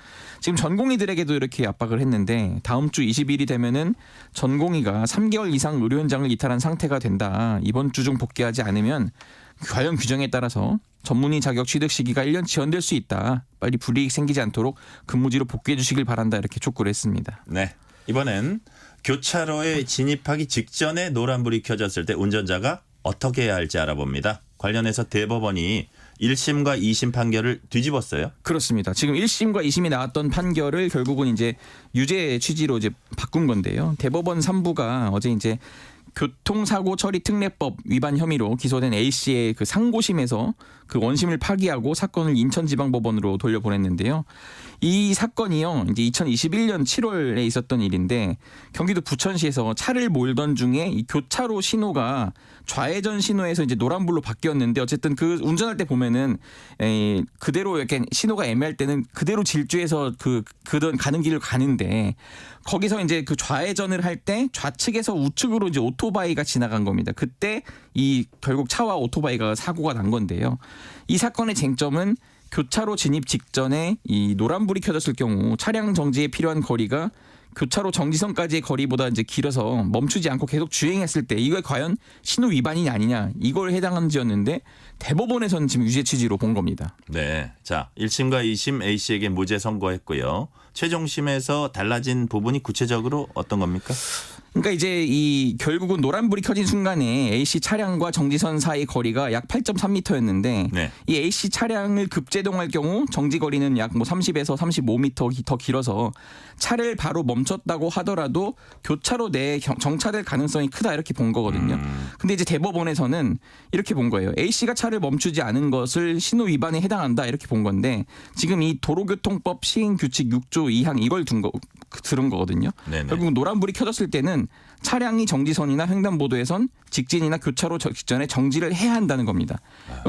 지금 전공의들에게도 이렇게 압박을 했는데 다음 주 20일이 되면은 전공의가 3개월 이상 의료 현장을 이탈한 상태가 된다. 이번 주 중 복귀하지 않으면 관련 규정에 따라서 전문의 자격 취득 시기가 1년 지연될 수 있다. 빨리 불이익 생기지 않도록 근무지로 복귀해 주시길 바란다. 이렇게 촉구를 했습니다. 네. 이번엔 교차로에 진입하기 직전에 노란불이 켜졌을 때 운전자가 어떻게 해야 할지 알아봅니다. 관련해서 대법원이 1심과 2심 판결을 뒤집었어요. 그렇습니다. 지금 1심과 2심이 나왔던 판결을 결국은 이제 유죄 취지로 이제 바꾼 건데요. 대법원 3부가 어제 이제 교통사고 처리 특례법 위반 혐의로 기소된 A 씨의 그 상고심에서 그 원심을 파기하고 사건을 인천지방법원으로 돌려보냈는데요. 이 사건이요, 이제 2021년 7월에 있었던 일인데 경기도 부천시에서 차를 몰던 중에 이 교차로 신호가 좌회전 신호에서 이제 노란불로 바뀌었는데 어쨌든 그 운전할 때 보면은 그대로 이렇게 신호가 애매할 때는 그대로 질주해서 그던 가는 길을 가는데 거기서 이제 그 좌회전을 할 때 좌측에서 우측으로 이제 오토바이가 지나간 겁니다. 그때 이 결국 차와 오토바이가 사고가 난 건데요. 이 사건의 쟁점은 교차로 진입 직전에 이 노란불이 켜졌을 경우 차량 정지에 필요한 거리가 교차로 정지선까지의 거리보다 이제 길어서 멈추지 않고 계속 주행했을 때 이게 과연 신호 위반이냐 아니냐 이걸 해당하는지였는데 대법원에서는 지금 유죄 취지로 본 겁니다. 네. 자, 1심과 2심 A 씨에게 무죄 선고했고요. 최종심에서 달라진 부분이 구체적으로 어떤 겁니까? 그러니까 이제 이 결국은 노란불이 켜진 순간에 A씨 차량과 정지선 사이 거리가 약 8.3m였는데 네. 이 A씨 차량을 급제동할 경우 정지 거리는 약 뭐 30에서 35m 더 길어서 차를 바로 멈췄다고 하더라도 교차로 내에 정차될 가능성이 크다 이렇게 본 거거든요. 근데 이제 대법원에서는 이렇게 본 거예요. A씨가 차를 멈추지 않은 것을 신호 위반에 해당한다 이렇게 본 건데 지금 이 도로교통법 시행규칙 6조 2항 이걸 들은 거거든요. 네네. 결국 노란불이 켜졌을 때는 차량이 정지선이나 횡단보도에선 직진이나 교차로 직전에 정지를 해야 한다는 겁니다.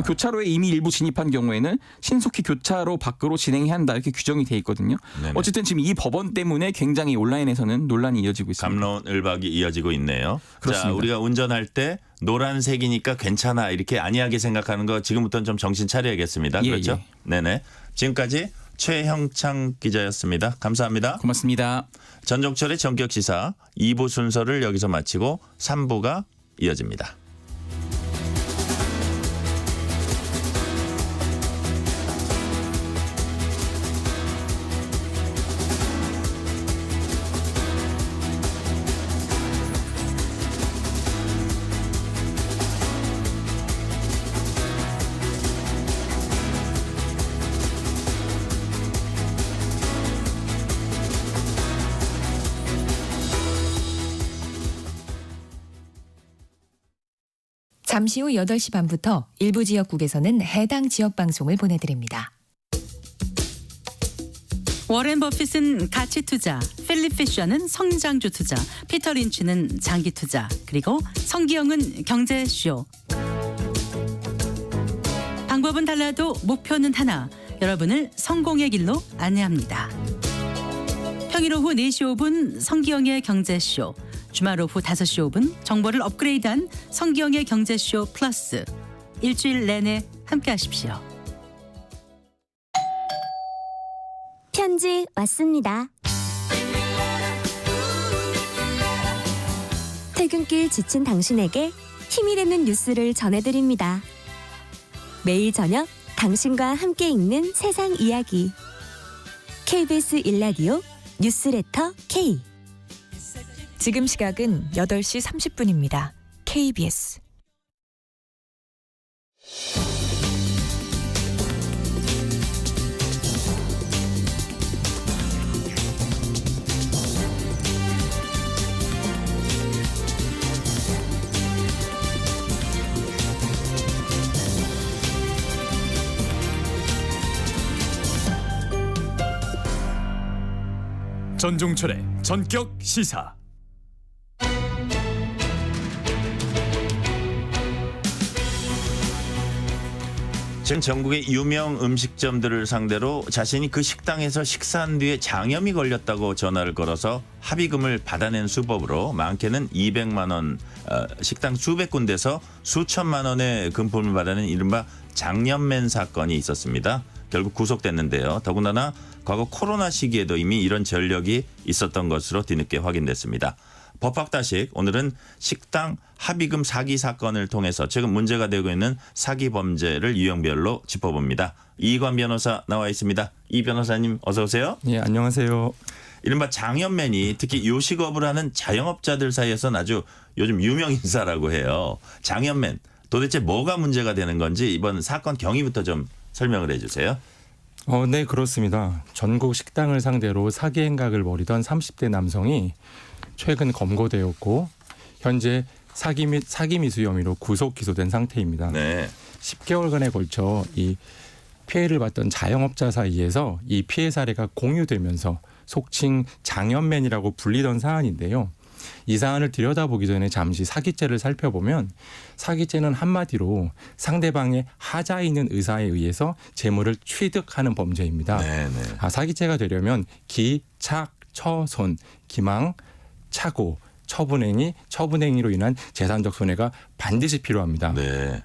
교차로에 이미 일부 진입한 경우에는 신속히 교차로 밖으로 진행해야 한다 이렇게 규정이 돼 있거든요. 네네. 어쨌든 지금 이 법원 때문에 굉장히 온라인에서는 논란이 이어지고 있습니다. 갑론을박이 이어지고 있네요. 그렇습니다. 자, 우리가 운전할 때 노란색이니까 괜찮아 이렇게 안이하게 생각하는 거 지금부터는 좀 정신 차려야겠습니다. 예, 그렇죠? 예. 네네. 지금까지 최형창 기자였습니다. 감사합니다. 고맙습니다. 전종철의 전격시사 2부 순서를 여기서 마치고 3부가 이어집니다. 잠시 후 8시 반부터 일부 지역국에서는 해당 지역 방송을 보내드립니다. 워렌 버핏은 가치 투자, 필립 피셔는 성장주 투자, 피터 린치는 장기 투자, 그리고 성기영은 경제쇼. 방법은 달라도 목표는 하나. 여러분을 성공의 길로 안내합니다. 평일 오후 4시 5분 성기영의 경제쇼. 주말 오후 5시 5분 정보를 업그레이드한 성기영의 경제쇼 플러스. 일주일 내내 함께하십시오. 편지 왔습니다. 퇴근길 지친 당신에게 힘이 되는 뉴스를 전해드립니다. 매일 저녁 당신과 함께 읽는 세상 이야기. KBS 1라디오 뉴스레터 K. 지금 시각은 8시 30분입니다. KBS. 전종철의 전격 시사. 지금 전국의 유명 음식점들을 상대로 자신이 그 식당에서 식사한 뒤에 장염이 걸렸다고 전화를 걸어서 합의금을 받아낸 수법으로 많게는 200만 원, 식당 수백 군데서 수천만 원의 금품을 받아낸 이른바 장염맨 사건이 있었습니다. 결국 구속됐는데요. 더군다나 과거 코로나 시기에도 이미 이런 전력이 있었던 것으로 뒤늦게 확인됐습니다. 법학다식, 오늘은 식당 합의금 사기 사건을 통해서 최근 문제가 되고 있는 사기 범죄를 유형별로 짚어봅니다. 이관 변호사 나와 있습니다. 이 변호사님 어서 오세요. 예, 안녕하세요. 이른바 장염맨이 특히 요식업을 하는 자영업자들 사이에서는 아주 요즘 유명 인사라고 해요. 장염맨, 도대체 뭐가 문제가 되는 건지 이번 사건 경위부터 좀 설명을 해주세요. 네, 그렇습니다. 전국 식당을 상대로 사기 행각을 벌이던 30대 남성이 최근 검거되었고 현재 사기 및 사기 미수 혐의로 구속 기소된 상태입니다. 네. 10개월간에 걸쳐 이 피해를 봤던 자영업자 사이에서 이 피해 사례가 공유되면서 속칭 장염맨이라고 불리던 사안인데요. 이 사안을 들여다보기 전에 잠시 사기죄를 살펴보면 사기죄는 한마디로 상대방의 하자 있는 의사에 의해서 재물을 취득하는 범죄입니다. 네네. 사기죄가 되려면 기, 착, 처, 손, 기망, 착오, 처분행위로 인한 재산적 손해가 반드시 필요합니다. 네.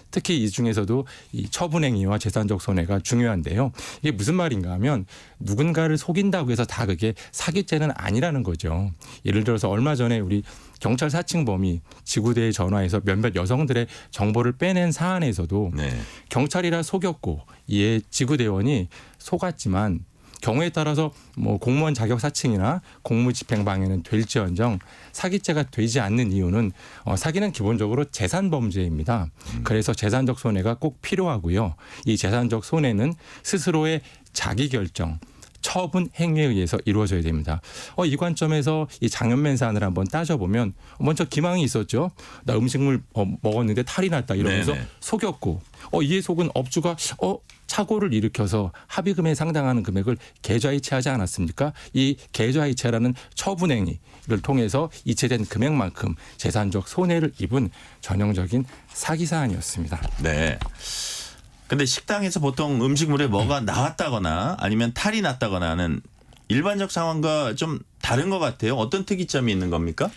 특히 이 중에서도 이 처분행위와 재산적 손해가 중요한데요. 이게 무슨 말인가 하면 누군가를 속인다고 해서 다 그게 사기죄는 아니라는 거죠. 예를 들어서 얼마 전에 우리 경찰 사칭범이 지구대에 전화해서 몇몇 여성들의 정보를 빼낸 사안에서도 네. 경찰이라 속였고 이에 지구대원이 속았지만 경우에 따라서 뭐 공무원 자격 사칭이나 공무집행 방해는 될지언정 사기죄가 되지 않는 이유는 사기는 기본적으로 재산 범죄입니다. 그래서 재산적 손해가 꼭 필요하고요. 이 재산적 손해는 스스로의 자기 결정, 처분 행위에 의해서 이루어져야 됩니다. 이 관점에서 이 장염맨 사안을 한번 따져보면 먼저 기망이 있었죠. 나 음식물 먹었는데 탈이 났다 이러면서 네네. 속였고 이에 속은 업주가 착오를 일으켜서 합의금에 상당하는 금액을 계좌이체하지 않았습니까? 이 계좌이체라는 처분행위를 통해서 이체된 금액만큼 재산적 손해를 입은 전형적인 사기 사안이었습니다. 네. 근데 식당에서 보통 음식물에 뭐가 나왔다거나 아니면 탈이 났다거나 하는 일반적 상황과 좀 다른 것 같아요. 어떤 특이점이 있는 겁니까?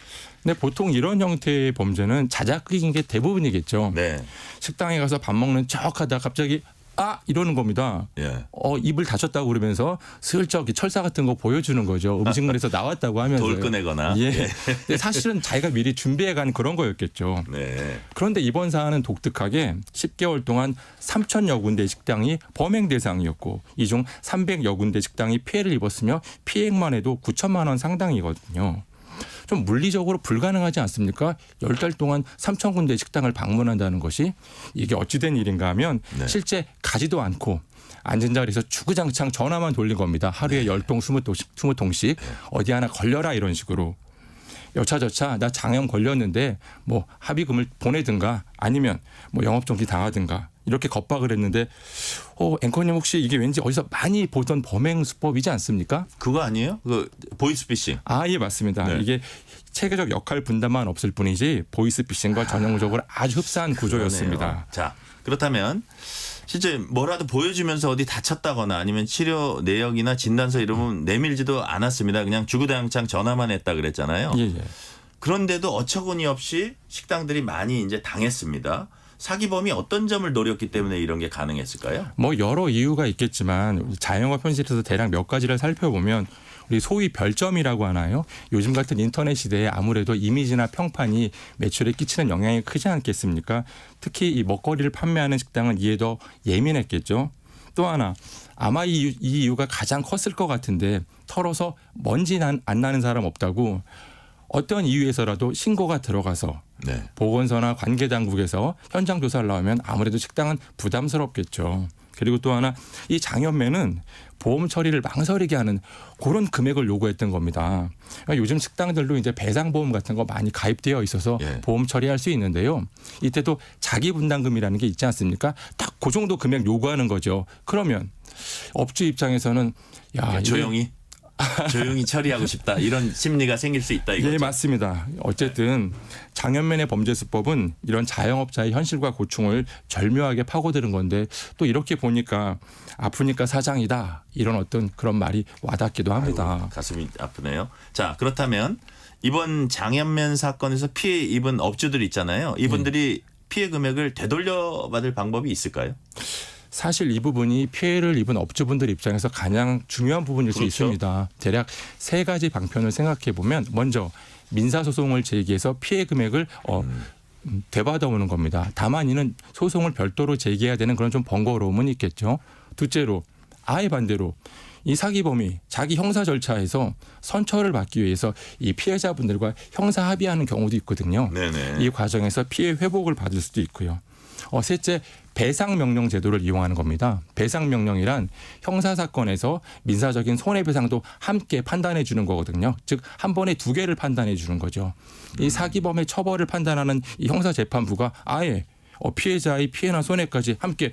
네, 보통 이런 형태의 범죄는 자작극인 게 대부분이겠죠. 네. 식당에 가서 밥 먹는 척하다 갑자기 이러는 겁니다. 예. 입을 다쳤다고 그러면서 슬쩍 철사 같은 거 보여주는 거죠. 음식물에서 나왔다고 하면서. 돌 꺼내거나. 예. 근데 사실은 자기가 미리 준비해간 그런 거였겠죠. 네. 그런데 이번 사안은 독특하게 10개월 동안 3,000여 군데 식당이 범행 대상이었고 이 중 300여 군데 식당이 피해를 입었으며 피해액만 해도 9천만 원 상당이거든요. 좀 물리적으로 불가능하지 않습니까? 10달 동안 3,000군데 식당을 방문한다는 것이 이게 어찌된 일인가 하면 네. 실제 가지도 않고 앉은 자리에서 주구장창 전화만 돌린 겁니다. 하루에 10통, 20통씩 어디 하나 걸려라 이런 식으로. 여차저차 나 장염 걸렸는데 뭐 합의금을 보내든가 아니면 뭐 영업정지 당하든가 이렇게 겁박을 했는데 앵커님 혹시 이게 왠지 어디서 많이 보던 범행 수법이지 않습니까? 그거 아니에요? 그 보이스피싱. 예, 맞습니다. 네. 이게 체계적 역할 분담만 없을 뿐이지 보이스피싱과 전형적으로 아주 흡사한 구조였습니다. 그러네요. 자, 그렇다면 실제 뭐라도 보여주면서 어디 다쳤다거나 아니면 치료 내역이나 진단서 이름은 내밀지도 않았습니다. 그냥 주구장창 전화만 했다 그랬잖아요. 예. 그런데도 어처구니 없이 식당들이 많이 이제 당했습니다. 사기범이 어떤 점을 노렸기 때문에 이런 게 가능했을까요? 뭐 여러 이유가 있겠지만 자영업 현실에서 대략 몇 가지를 살펴보면 우리 소위 별점이라고 하나요? 요즘 같은 인터넷 시대에 아무래도 이미지나 평판이 매출에 끼치는 영향이 크지 않겠습니까? 특히 이 먹거리를 판매하는 식당은 이에 더 예민했겠죠. 또 하나 아마 이 이유가 가장 컸을 것 같은데 털어서 먼지 안 나는 사람 없다고 어떤 이유에서라도 신고가 들어가서 네. 보건소나 관계당국에서 현장 조사를 나오면 아무래도 식당은 부담스럽겠죠. 그리고 또 하나 이 장염매는 보험 처리를 망설이게 하는 그런 금액을 요구했던 겁니다. 그러니까 요즘 식당들도 이제 배상보험 같은 거 많이 가입되어 있어서 예. 보험 처리할 수 있는데요. 이때도 자기분담금이라는 게 있지 않습니까? 딱 그 정도 금액 요구하는 거죠. 그러면 업주 입장에서는 야, 조용히 처리하고 싶다 이런 심리가 생길 수 있다 이거죠. 예, 맞습니다. 어쨌든 장염면의 범죄수법은 이런 자영업자의 현실과 고충을 절묘하게 파고드는 건데 또 이렇게 보니까 아프니까 사장이다 이런 어떤 그런 말이 와닿기도 합니다. 아이고, 가슴이 아프네요. 자, 그렇다면 이번 장염면 사건에서 피해 입은 업주들 있잖아요. 이분들이 피해 금액을 되돌려받을 방법이 있을까요? 사실 이 부분이 피해를 입은 업주분들 입장에서 가장 중요한 부분일 수 있습니다. 대략 세 가지 방편을 생각해 보면 먼저 민사소송을 제기해서 피해 금액을 되받아오는 겁니다. 다만 이는 소송을 별도로 제기해야 되는 그런 좀 번거로움은 있겠죠. 둘째로 아예 반대로 이 사기범이 자기 형사 절차에서 선처를 받기 위해서 이 피해자분들과 형사 합의하는 경우도 있거든요. 네네. 이 과정에서 피해 회복을 받을 수도 있고요. 셋째, 배상명령 제도를 이용하는 겁니다. 배상명령이란 형사사건에서 민사적인 손해배상도 함께 판단해 주는 거거든요. 즉 한 번에 두 개를 판단해 주는 거죠. 이 사기범의 처벌을 판단하는 이 형사재판부가 아예 피해자의 피해나 손해까지 함께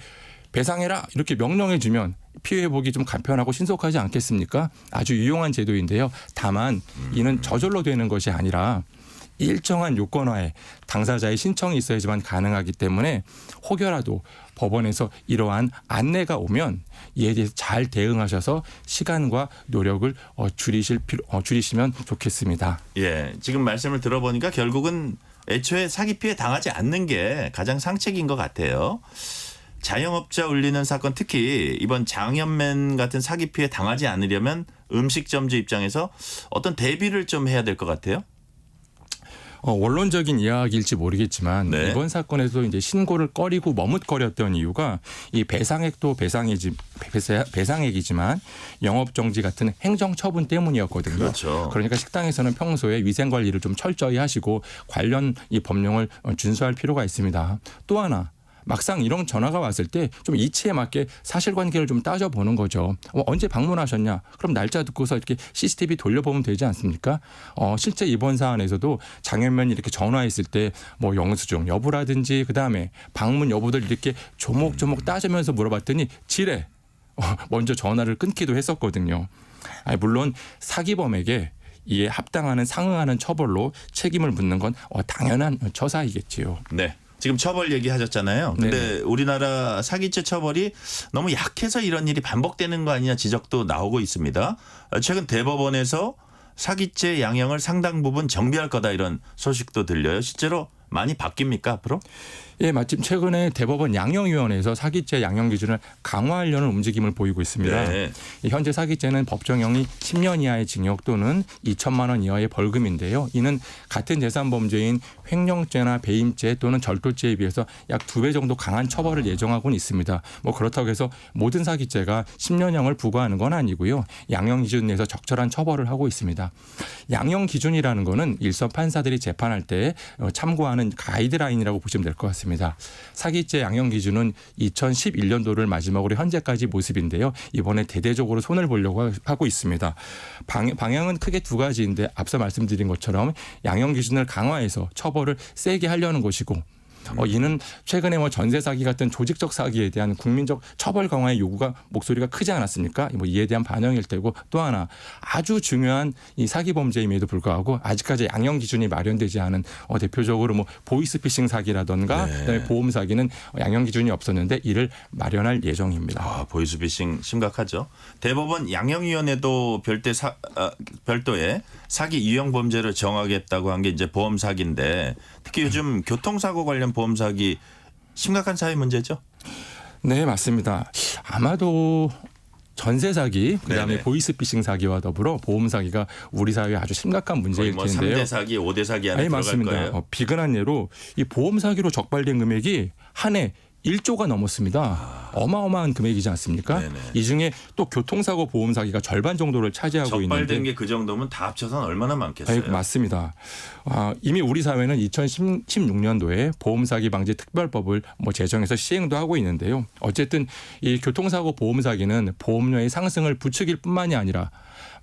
배상해라 이렇게 명령해 주면 피해 회복이 좀 간편하고 신속하지 않겠습니까? 아주 유용한 제도인데요. 다만 이는 저절로 되는 것이 아니라 일정한 요건화에 당사자의 신청이 있어야지만 가능하기 때문에 혹여라도 법원에서 이러한 안내가 오면 이에 대해서 잘 대응하셔서 시간과 노력을 줄이시면 좋겠습니다. 예, 지금 말씀을 들어보니까 결국은 애초에 사기 피해 당하지 않는 게 가장 상책인 것 같아요. 자영업자 울리는 사건 특히 이번 장염맨 같은 사기 피해 당하지 않으려면 음식점주 입장에서 어떤 대비를 좀 해야 될 것 같아요. 원론적인 이야기일지 모르겠지만 네. 이번 사건에서 이제 신고를 꺼리고 머뭇거렸던 이유가 이 배상액도 배상액이지만 영업정지 같은 행정처분 때문이었거든요. 그렇죠. 그러니까 식당에서는 평소에 위생관리를 좀 철저히 하시고 관련 이 법령을 준수할 필요가 있습니다. 또 하나 막상 이런 전화가 왔을 때 좀 이치에 맞게 사실관계를 좀 따져보는 거죠. 언제 방문하셨냐? 그럼 날짜 듣고서 이렇게 CCTV 돌려보면 되지 않습니까? 실제 이번 사안에서도 장염면이 이렇게 전화했을 때 뭐 영수증 여부라든지 그다음에 방문 여부들 이렇게 조목조목 따지면서 물어봤더니 지레 먼저 전화를 끊기도 했었거든요. 물론 사기범에게 이에 합당하는 상응하는 처벌로 책임을 묻는 건 당연한 처사이겠지요. 네. 지금 처벌 얘기하셨잖아요. 근데 우리나라 사기죄 처벌이 너무 약해서 이런 일이 반복되는 거 아니냐 지적도 나오고 있습니다. 최근 대법원에서 사기죄 양형을 상당 부분 정비할 거다 이런 소식도 들려요. 실제로 많이 바뀝니까 앞으로? 예, 마침 최근에 대법원 양형위원회에서 사기죄 양형 기준을 강화하려는 움직임을 보이고 있습니다. 네. 현재 사기죄는 법정형이 10년 이하의 징역 또는 2천만 원 이하의 벌금인데요. 이는 같은 재산 범죄인 횡령죄나 배임죄 또는 절도죄에 비해서 약 2배 정도 강한 처벌을 예정하고는 있습니다. 뭐 그렇다고 해서 모든 사기죄가 10년형을 부과하는 건 아니고요. 양형 기준 내에서 적절한 처벌을 하고 있습니다. 양형 기준이라는 거는 일선 판사들이 재판할 때 참고하는 가이드라인이라고 보시면 될 것 같습니다. 있습니다. 사기죄 양형 기준은 2011년도를 마지막으로 현재까지 모습인데요. 이번에 대대적으로 손을 보려고 하고 있습니다. 방향은 크게 두 가지인데 앞서 말씀드린 것처럼 양형 기준을 강화해서 처벌을 세게 하려는 것이고 이는 최근에 전세 사기 같은 조직적 사기에 대한 국민적 처벌 강화의 요구가 목소리가 크지 않았습니까? 이에 대한 반영일 테고 또 하나 아주 중요한 이 사기 범죄임에도 불구하고 아직까지 양형 기준이 마련되지 않은 대표적으로 보이스피싱 사기라던가 그다음에 보험 사기는 양형 기준이 없었는데 이를 마련할 예정입니다. 보이스피싱 심각하죠. 대법원 양형위원회도 별도의 사기 유형 범죄를 정하겠다고 한 게 이제 보험 사기인데 특히 요즘 교통사고 관련 보험 사기 심각한 사회 문제죠? 네, 맞습니다. 아마도 전세 사기, 그다음에 보이스피싱 사기와 더불어 보험 사기가 우리 사회에 아주 심각한 문제일 텐데요. 3대 사기, 5대 사기 안에 들어갈 맞습니다. 거예요. 비근한 예로 이 보험 사기로 적발된 금액이 한 해 1조가 넘었습니다. 어마어마한 금액이지 않습니까? 네네. 이 중에 또 교통사고 보험 사기가 절반 정도를 차지하고 있는데 적발된 게 그 정도면 다 합쳐서는 얼마나 많겠어요? 맞습니다. 이미 우리 사회는 2016년도에 보험 사기 방지 특별법을 제정해서 시행도 하고 있는데요. 어쨌든 이 교통사고 보험 사기는 보험료의 상승을 부추길 뿐만이 아니라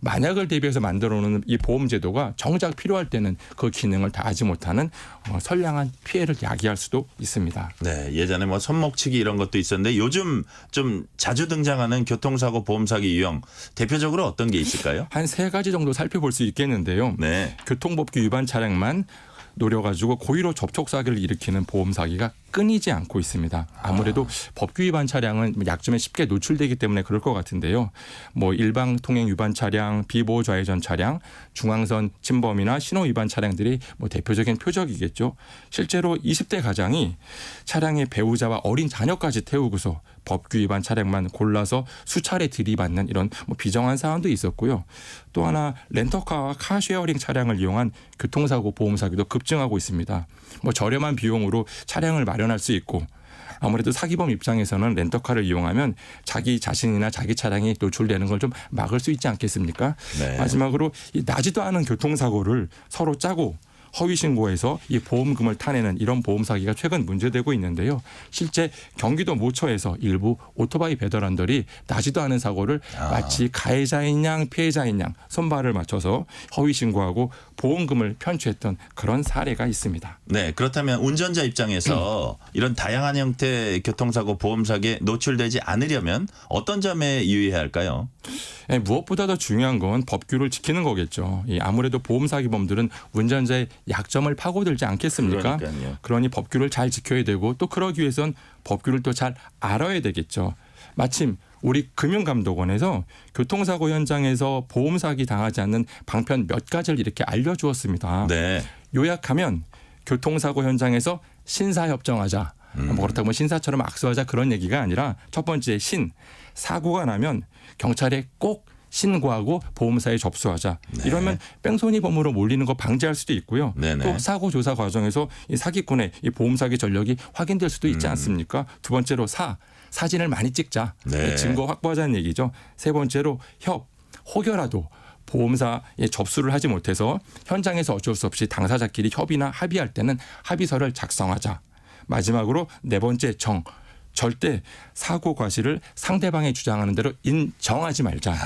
만약을 대비해서 만들어놓는 이 보험 제도가 정작 필요할 때는 그 기능을 다하지 못하는 선량한 피해를 야기할 수도 있습니다. 네, 예전에 손목치기 이런 것도 있었는데 요즘 좀 자주 등장하는 교통사고 보험 사기 유형 대표적으로 어떤 게 있을까요? 한 3가지 정도 살펴볼 수 있겠는데요. 네. 교통법규 위반 차량만 노려가지고 고의로 접촉 사기를 일으키는 보험 사기가 끊이지 않고 있습니다. 아무래도 법규 위반 차량은 약점에 쉽게 노출되기 때문에 그럴 것 같은데요. 일방 통행 위반 차량, 비보호 좌회전 차량, 중앙선 침범이나 신호 위반 차량들이 대표적인 표적이겠죠. 실제로 20대 가장이 차량의 배우자와 어린 자녀까지 태우고서 법규 위반 차량만 골라서 수차례 들이받는 이런 비정한 사안도 있었고요. 또 하나 렌터카와 카쉐어링 차량을 이용한 교통사고 보험 사기도 급증하고 있습니다. 저렴한 비용으로 차량을 마련할 수 있고 아무래도 사기범 입장에서는 렌터카를 이용하면 자기 자신이나 자기 차량이 노출되는 걸 좀 막을 수 있지 않겠습니까? 네. 마지막으로 이 나지도 않은 교통사고를 서로 짜고 허위 신고해서 이 보험금을 타내는 이런 보험 사기가 최근 문제되고 있는데요. 실제 경기도 모처에서 일부 오토바이 배달원들이 나지도 않은 사고를 마치 가해자인 양 피해자인 양 손발을 맞춰서 허위 신고하고 보험금을 편취했던 그런 사례가 있습니다. 네, 그렇다면 운전자 입장에서 이런 다양한 형태의 교통사고 보험 사기에 노출되지 않으려면 어떤 점에 유의해야 할까요? 무엇보다 더 중요한 건 법규를 지키는 거겠죠. 아무래도 보험 사기범들은 운전자의 약점을 파고들지 않겠습니까? 그러니까요. 그러니 법규를 잘 지켜야 되고 또 그러기 위해선 법규를 또 잘 알아야 되겠죠. 마침 우리 금융감독원에서 교통사고 현장에서 보험 사기 당하지 않는 방편 몇 가지를 이렇게 알려주었습니다. 네. 요약하면 교통사고 현장에서 신사협정하자. 그렇다고 신사처럼 악수하자 그런 얘기가 아니라 첫 번째 사고가 나면 경찰에 꼭 신고하고 보험사에 접수하자. 네. 이러면 뺑소니범으로 몰리는 거 방지할 수도 있고요. 네네. 또 사고 조사 과정에서 이 사기꾼의 이 보험 사기 전력이 확인될 수도 있지 않습니까? 두 번째로 사진을 많이 찍자. 네. 증거 확보하자는 얘기죠. 세 번째로 혹여라도 보험사에 접수를 하지 못해서 현장에서 어쩔 수 없이 당사자끼리 협의나 합의할 때는 합의서를 작성하자. 마지막으로 네 번째 절대 사고 과실을 상대방이 주장하는 대로 인정하지 말자.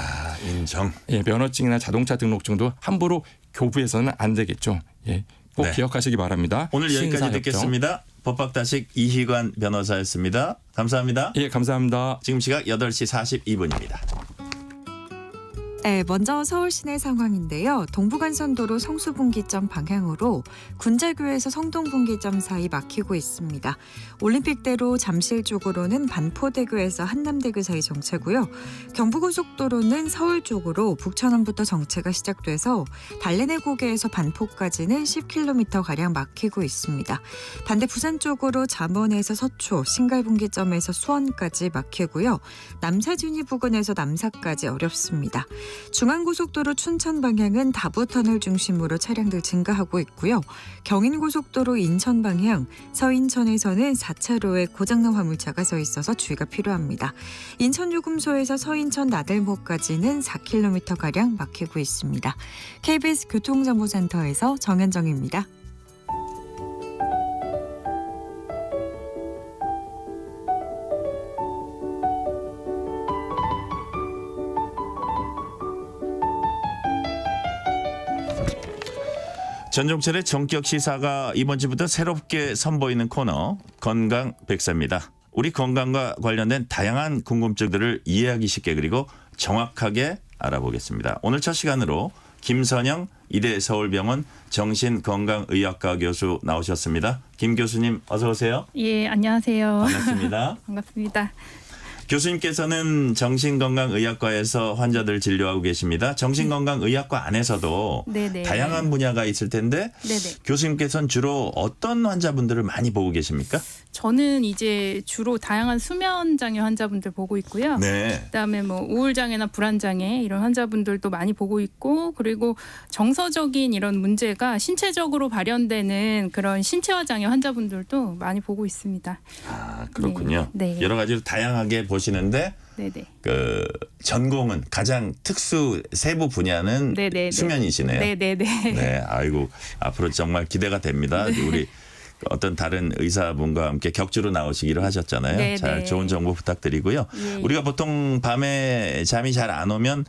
인정. 면허증이나 자동차 등록증도 함부로 교부해서는 안 되겠죠. 꼭 네. 기억하시기 바랍니다. 오늘 여기까지 신사협정. 듣겠습니다. 법학다식 이희관 변호사였습니다. 감사합니다. 예, 감사합니다. 지금 시각 8시 42분입니다. 네, 먼저 서울 시내 상황인데요. 동부간선도로 성수분기점 방향으로 군자교에서 성동분기점 사이 막히고 있습니다. 올림픽대로 잠실 쪽으로는 반포대교에서 한남대교 사이 정체고요. 경부고속도로는 서울 쪽으로 북천원부터 정체가 시작돼서 달래내고개에서 반포까지는 10km가량 막히고 있습니다. 반대 부산 쪽으로 잠원에서 서초, 신갈분기점에서 수원까지 막히고요. 남사준이 부근에서 남사까지 어렵습니다. 중앙고속도로 춘천 방향은 다부터널 중심으로 차량들 증가하고 있고요. 경인고속도로 인천 방향 서인천에서는 4차로에 고장난 화물차가 서 있어서 주의가 필요합니다. 인천요금소에서 서인천 나들목까지는 4km가량 막히고 있습니다. KBS 교통정보센터에서 정현정입니다. 전종철의 전격 시사가 이번 주부터 새롭게 선보이는 코너 건강 백사입니다. 우리 건강과 관련된 다양한 궁금증들을 이해하기 쉽게 그리고 정확하게 알아보겠습니다. 오늘 첫 시간으로 김선영 이대 서울병원 정신건강의학과 교수 나오셨습니다. 김 교수님 어서 오세요. 예, 안녕하세요. 반갑습니다. 반갑습니다. 교수님께서는 정신건강의학과에서 환자들 진료하고 계십니다. 정신건강의학과 안에서도 네네. 다양한 분야가 있을 텐데 네네. 교수님께서는 주로 어떤 환자분들을 많이 보고 계십니까? 저는 이제 주로 다양한 수면 장애 환자분들 보고 있고요. 네. 그다음에 뭐 우울 장애나 불안 장애 이런 환자분들도 많이 보고 있고, 그리고 정서적인 이런 문제가 신체적으로 발현되는 그런 신체화 장애 환자분들도 많이 보고 있습니다. 아, 그렇군요. 네. 여러 가지로 다양하게 보시는데 네네. 그 전공은 가장 특수 세부 분야는 네네네. 수면이시네요. 네네네. 네, 아이고 앞으로 정말 기대가 됩니다. 네. 우리 어떤 다른 의사분과 함께 격주로 나오시기로 하셨잖아요. 네네. 잘 좋은 정보 부탁드리고요. 예. 우리가 보통 밤에 잠이 잘 안 오면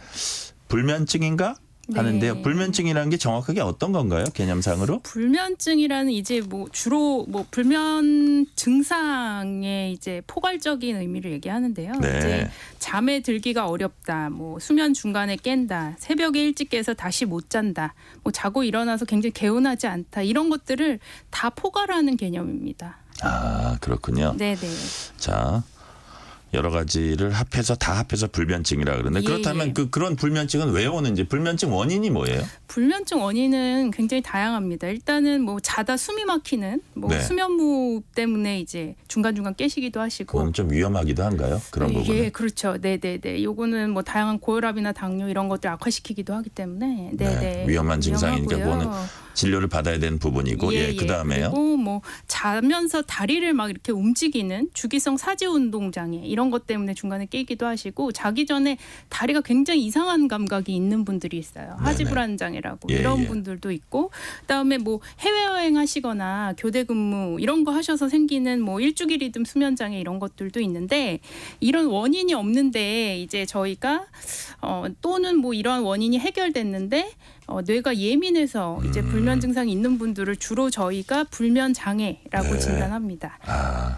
불면증인가 하는데요. 네. 불면증이라는 게 정확하게 어떤 건가요? 개념상으로? 불면증이라는 이제 뭐 주로 뭐 불면 증상의 이제 포괄적인 의미를 얘기하는데요. 네. 이제 잠에 들기가 어렵다, 뭐 수면 중간에 깬다, 새벽에 일찍 깨서 다시 못 잔다, 뭐 자고 일어나서 굉장히 개운하지 않다, 이런 것들을 다 포괄하는 개념입니다. 아, 그렇군요. 네네. 자, 여러 가지를 다 합해서 불면증이라 그러는데 예, 그렇다면 예. 그런 불면증은 왜 오는지 불면증 원인이 뭐예요? 불면증 원인은 굉장히 다양합니다. 일단은 뭐 자다 숨이 막히는 뭐 네. 수면무호흡 때문에 이제 중간중간 깨시기도 하시고. 그건 좀 위험하기도 한가요? 그런 부분은? 예, 그렇죠. 네네네. 요거는 뭐 다양한 고혈압이나 당뇨 이런 것들 악화시키기도 하기 때문에 네네. 네, 위험한 증상이니까 위험하고요. 그거는 진료를 받아야 되는 부분이고 예, 그다음에요. 그리고 뭐 자면서 다리를 막 이렇게 움직이는 주기성 사지 운동 장애 이런 것 때문에 중간에 깨기도 하시고, 자기 전에 다리가 굉장히 이상한 감각이 있는 분들이 있어요. 하지불안 장애라고 예, 이런 예. 분들도 있고, 그다음에 뭐 해외여행 하시거나 교대 근무 이런 거 하셔서 생기는 뭐 일주기 리듬 수면 장애 이런 것들도 있는데, 이런 원인이 없는데 이제 저희가 또는 뭐 이러한 원인이 해결됐는데 뇌가 예민해서 이제 불면 증상이 있는 분들을 주로 저희가 불면 장애라고 네. 진단합니다. 아,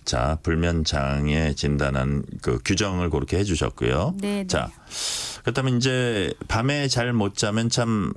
자 불면 장애 진단한 그 규정을 그렇게 해주셨고요. 네. 자, 그렇다면 이제 밤에 잘 못 자면 참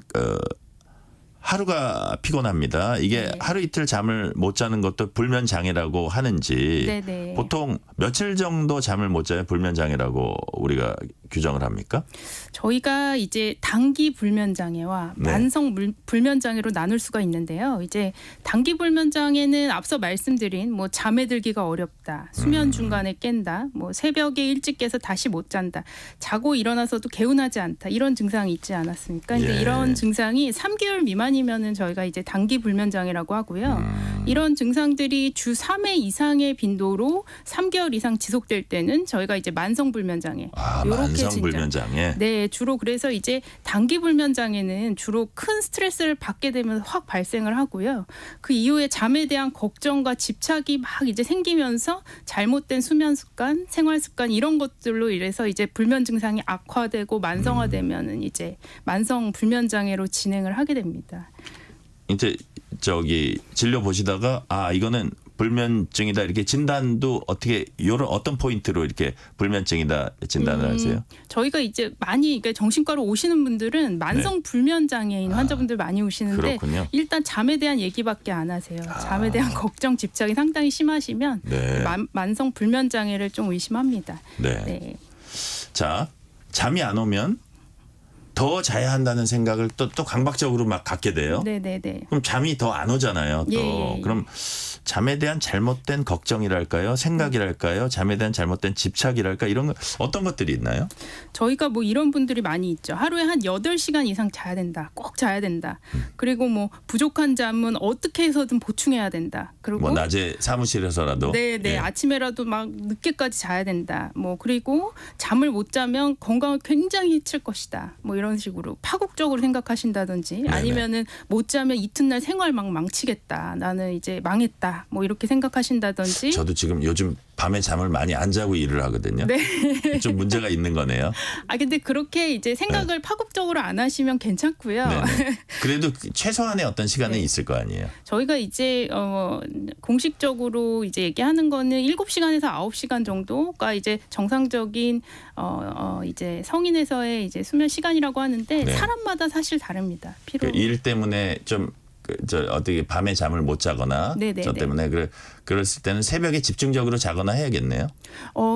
하루가 피곤합니다. 이게 네. 하루 이틀 잠을 못 자는 것도 불면 장애라고 하는지 네네. 보통 며칠 정도 잠을 못 자야 불면 장애라고 우리가 규정을 합니까? 저희가 이제 단기 불면 장애와 네. 만성 불면 장애로 나눌 수가 있는데요. 이제 단기 불면 장애는 앞서 말씀드린 뭐 잠에 들기가 어렵다, 수면 중간에 깬다, 뭐 새벽에 일찍 깨서 다시 못 잔다, 자고 일어나서도 개운하지 않다, 이런 증상이 있지 않았습니까? 근데 예. 이런 증상이 3개월 미만이면은 저희가 이제 단기 불면 장애라고 하고요. 이런 증상들이 주 3회 이상의 빈도로 3개월 이상 지속될 때는 저희가 이제 만성 불면 장애. 아, 요렇게 만성 불면 장애. 네, 주로 그래서 이제 단기 불면 장애는 주로 큰 스트레스를 받게 되면 확 발생을 하고요. 그 이후에 잠에 대한 걱정과 집착이 막 이제 생기면서 잘못된 수면 습관, 생활 습관 이런 것들로 인해서 이제 불면 증상이 악화되고 만성화되면은 이제 만성 불면 장애로 진행을 하게 됩니다. 이제 저기 진료 보시다가 아 이거는 불면증이다 이렇게 진단도 어떻게 요런 어떤 포인트로 이렇게 불면증이다 진단을 하세요? 저희가 이제 많이 그러니까 정신과로 오시는 분들은 만성 불면 장애인 환자분들 많이 오시는데 그렇군요. 일단 잠에 대한 얘기밖에 안 하세요. 잠에 대한 걱정, 집착이 상당히 심하시면 네. 만성 불면 장애를 좀 의심합니다. 네. 네. 자 잠이 안 오면 더 자야 한다는 생각을 또 강박적으로 막 갖게 돼요. 네네네. 그럼 잠이 더 안 오잖아요. 또 예. 그럼 잠에 대한 잘못된 걱정이랄까요, 생각이랄까요, 잠에 대한 잘못된 집착이랄까 이런 거 어떤 것들이 있나요? 저희가 뭐 이런 분들이 많이 있죠. 하루에 한 8시간 이상 자야 된다. 꼭 자야 된다. 그리고 뭐 부족한 잠은 어떻게 해서든 보충해야 된다. 그리고 뭐 낮에 사무실에서라도. 네네. 예. 아침에라도 막 늦게까지 자야 된다. 뭐 그리고 잠을 못 자면 건강을 굉장히 해칠 것이다. 뭐 이런 식으로 파국적으로 생각하신다든지 아니면은 못 자면 이튿날 생활 막 망치겠다. 나는 이제 망했다. 있다. 뭐 이렇게 생각하신다든지. 저도 지금 요즘 밤에 잠을 많이 안 자고 일을 하거든요. 네. 좀 문제가 있는 거네요. 근데 그렇게 이제 생각을 파급적으로 안 하시면 괜찮고요. 네네. 그래도 최소한의 어떤 시간은 있을 거 아니에요. 저희가 이제 공식적으로 이제 얘기하는 거는 7시간에서 9시간 정도가 이제 정상적인 이제 성인에서의 이제 수면 시간이라고 하는데 네. 사람마다 사실 다릅니다. 피로. 일 때문에 좀 어떻게 밤에 잠을 못 자거나 네네네. 저 때문에 그랬을 때는 새벽에 집중적으로 자거나 해야겠네요.